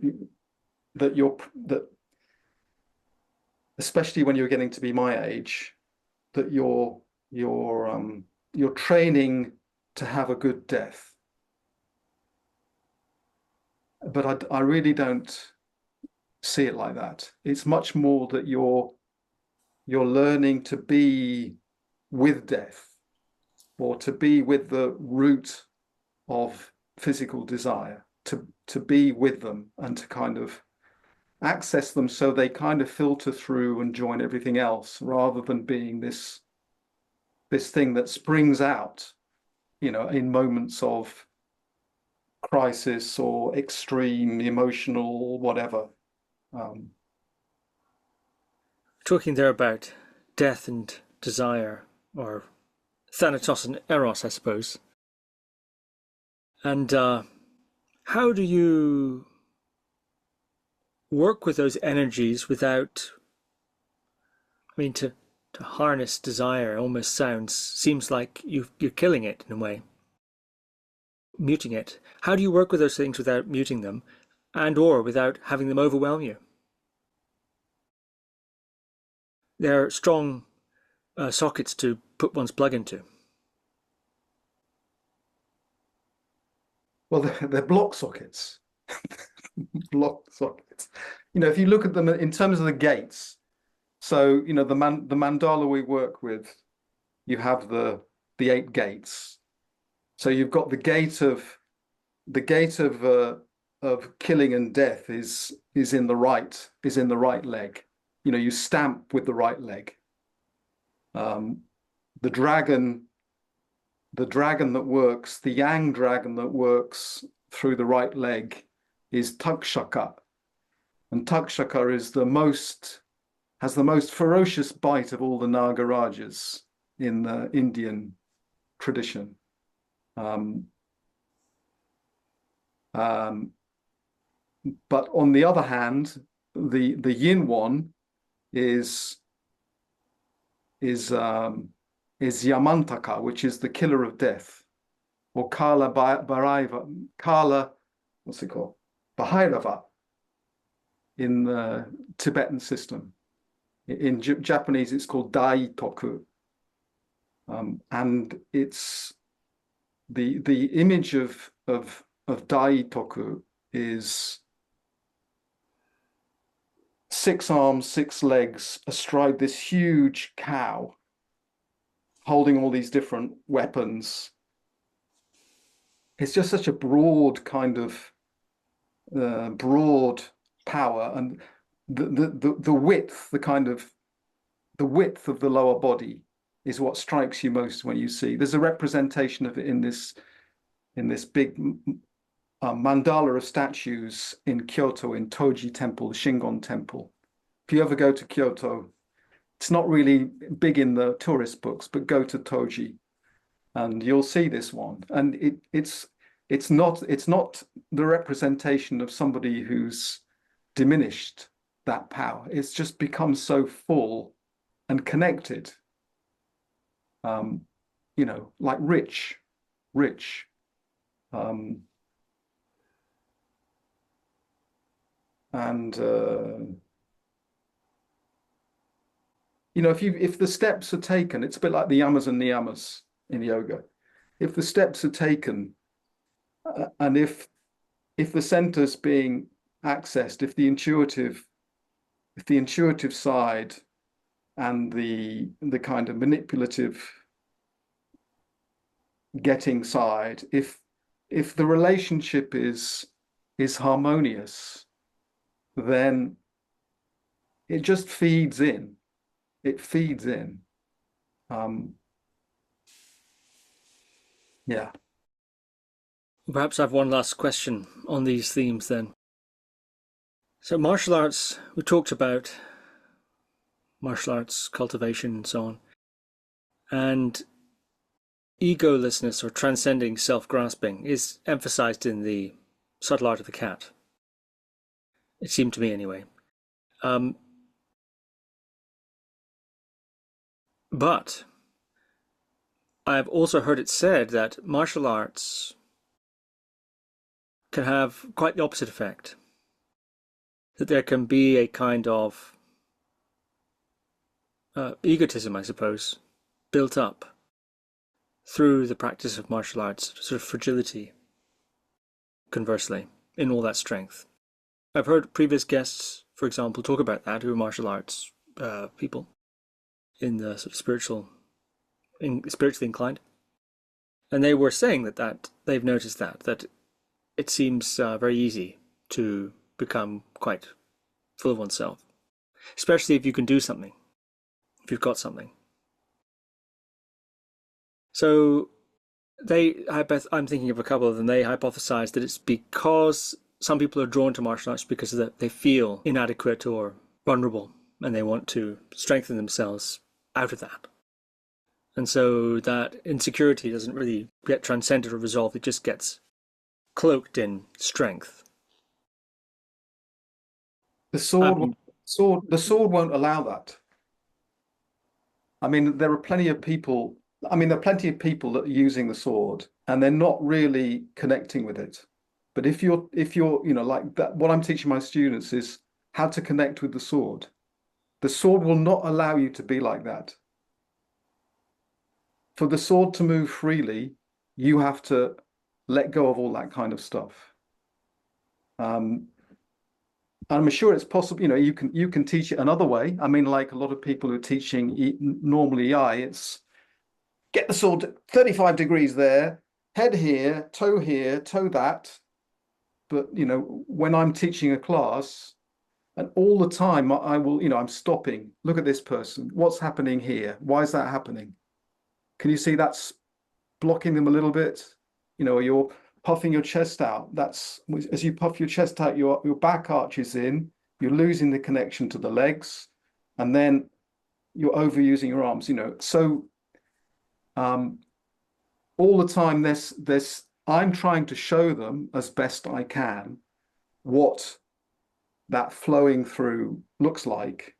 especially when you're getting to be my age, that you're training to have a good death. But I really don't see it like that. It's much more that you're learning to be with death, or to be with the root of physical desire, to be with them and to kind of access them so they kind of filter through and join everything else, rather than being this thing that springs out, in moments of crisis or extreme emotional whatever. Talking there about death and desire, or Thanatos and Eros, I suppose. And how do you work with those energies without, to harness desire almost seems like you're killing it in a way, muting it. How do you work with those things without muting them, and or without having them overwhelm you? They're strong sockets to put one's plug into. Well, they're block sockets. Block sockets. If you look at them in terms of the gates, so the mandala we work with, you have the 8 gates. So you've got the gate of killing and death is in the right leg. You stamp with the right leg. The dragon that works, the yang dragon that works through the right leg is Takshaka. And Takshaka has the most ferocious bite of all the Nagarajas in the Indian tradition. But on the other hand, the yin one is Yamantaka, which is the killer of death, or Kala Bhairava, what's it called? Bhairava in the Tibetan system. In Japanese, it's called Daitoku. And it's the image of Daitoku is 6 arms, 6 legs astride this huge cow, holding all these different weapons, it's just such a broad kind of broad power, and the width, the width of the lower body is what strikes you most when you see. There's a representation of it in this big mandala of statues in Kyoto, in Toji Temple, the Shingon Temple. If you ever go to Kyoto, it's not really big in the tourist books, but go to Toji and you'll see this one. And it's not the representation of somebody who's diminished that power. It's just become so full and connected. You know, like rich. And you know, if the steps are taken, it's a bit like the yamas and niyamas in yoga. If the steps are taken, and if the center's being accessed, if the intuitive side and the kind of manipulative getting side, if the relationship is harmonious, then it just feeds in. It feeds in. Yeah. Perhaps I have one last question on these themes then. So martial arts, we talked about martial arts, cultivation and so on. And egolessness or transcending self-grasping is emphasized in the subtle art of the cat. It seemed to me anyway. But I have also heard it said that martial arts can have quite the opposite effect. That there can be a kind of egotism, I suppose, built up through the practice of martial arts, sort of fragility, conversely, in all that strength. I've heard previous guests, for example, talk about that, who are martial arts people in the sort of spiritually inclined. And they were saying that they've noticed that it seems very easy to become quite full of oneself, especially if you can do something, if you've got something. So I'm thinking of a couple of them. They hypothesized that it's because some people are drawn to martial arts because they feel inadequate or vulnerable, and they want to strengthen themselves out of that. And so that insecurity doesn't really get transcended or resolved. It just gets cloaked in strength. The sword won't allow that. I mean, there are plenty of people that are using the sword and they're not really connecting with it. But if you're, you know, like that, what I'm teaching my students is how to connect with the sword. The sword will not allow you to be like that. For the sword to move freely, you have to let go of all that kind of stuff. I'm sure it's possible, you know, you can teach it another way. I mean, like a lot of people who are teaching normally it's get the sword 35 degrees there, head here, toe that. But, you know, when I'm teaching a class, and all the time I will, you know, I'm stopping. Look at this person. What's happening here? Why is that happening? Can you see that's blocking them a little bit? You know, you're puffing your chest out. That's as you puff your chest out, your back arches in, you're losing the connection to the legs, and then you're overusing your arms, you know. So all the time I'm trying to show them as best I can what that flowing through looks like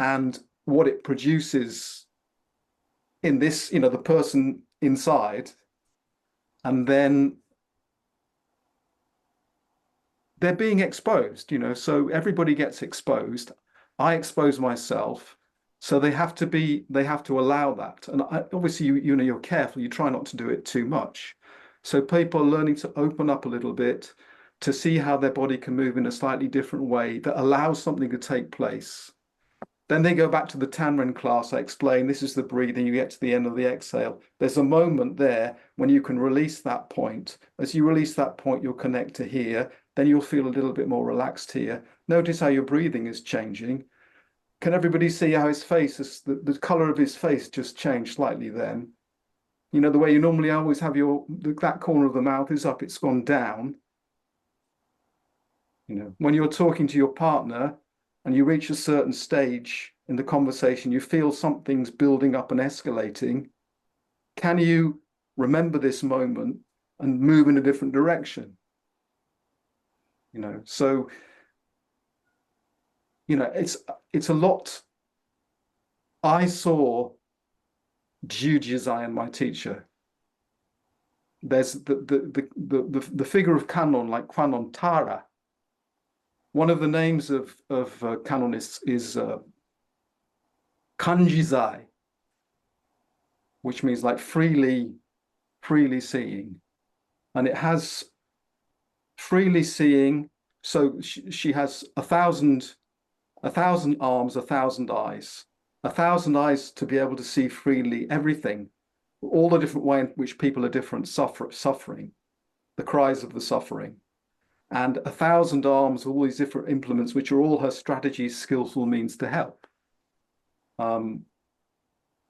and what it produces in this, you know, the person inside. And then they're being exposed, you know, so everybody gets exposed. I expose myself. So they have to allow that. And obviously, you know, you're careful, you try not to do it too much. So people are learning to open up a little bit to see how their body can move in a slightly different way that allows something to take place. Then they go back to the Tanren class. I explain this is the breathing. You get to the end of the exhale. There's a moment there when you can release that point. As you release that point, you'll connect to here. Then you'll feel a little bit more relaxed here. Notice how your breathing is changing. Can everybody see how his face is, the color of his face just changed slightly then? You know, the way you normally always have that corner of the mouth is up, it's gone down. You know, when you're talking to your partner and you reach a certain stage in the conversation, you feel something's building up and escalating. Can you remember this moment and move in a different direction? You know, so, you know, it's a lot. I saw Jujizai, my teacher. There's the figure of Kanon, like Kwanon Tara. One of the names of canonists is Kanjizai, which means like freely seeing, and it has freely seeing. So she has 1,000 arms, 1,000 eyes. 1,000 eyes to be able to see freely everything, all the different ways in which people are different, suffering, the cries of the suffering, and 1,000 arms, all these different implements, which are all her strategies, skillful means to help. And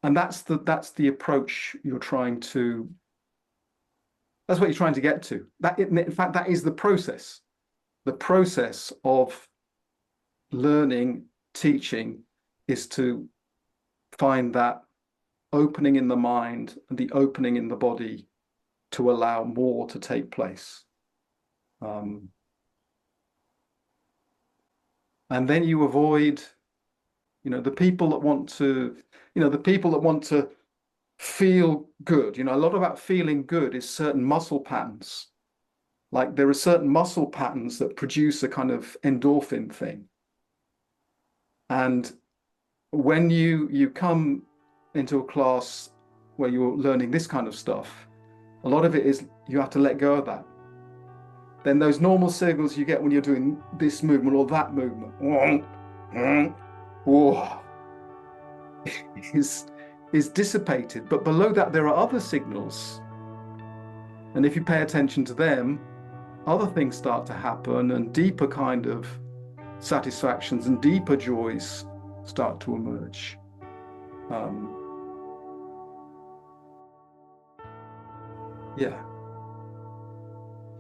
that's the approach you're trying to. That's what you're trying to get to. In fact, that is the process. The process of learning, teaching, is to find that opening in the mind and the opening in the body to allow more to take place. And then you avoid, you know, the people that want to feel good. You know, a lot about feeling good is certain muscle patterns. Like there are certain muscle patterns that produce a kind of endorphin thing. And when you come into a class where you're learning this kind of stuff, a lot of it is you have to let go of that. Then those normal signals you get when you're doing this movement or that movement is dissipated. But below that, there are other signals. And if you pay attention to them, other things start to happen and deeper kind of satisfactions and deeper joys start to emerge. Yeah.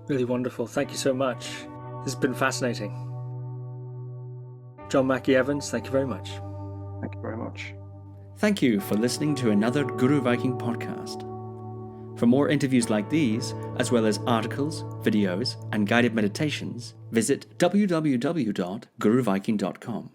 Really wonderful. Thank you so much. This has been fascinating. John Maki Evans, thank you very much. Thank you very much. Thank you for listening to another Guru Viking podcast. For more interviews like these, as well as articles, videos, and guided meditations, visit www.guruviking.com.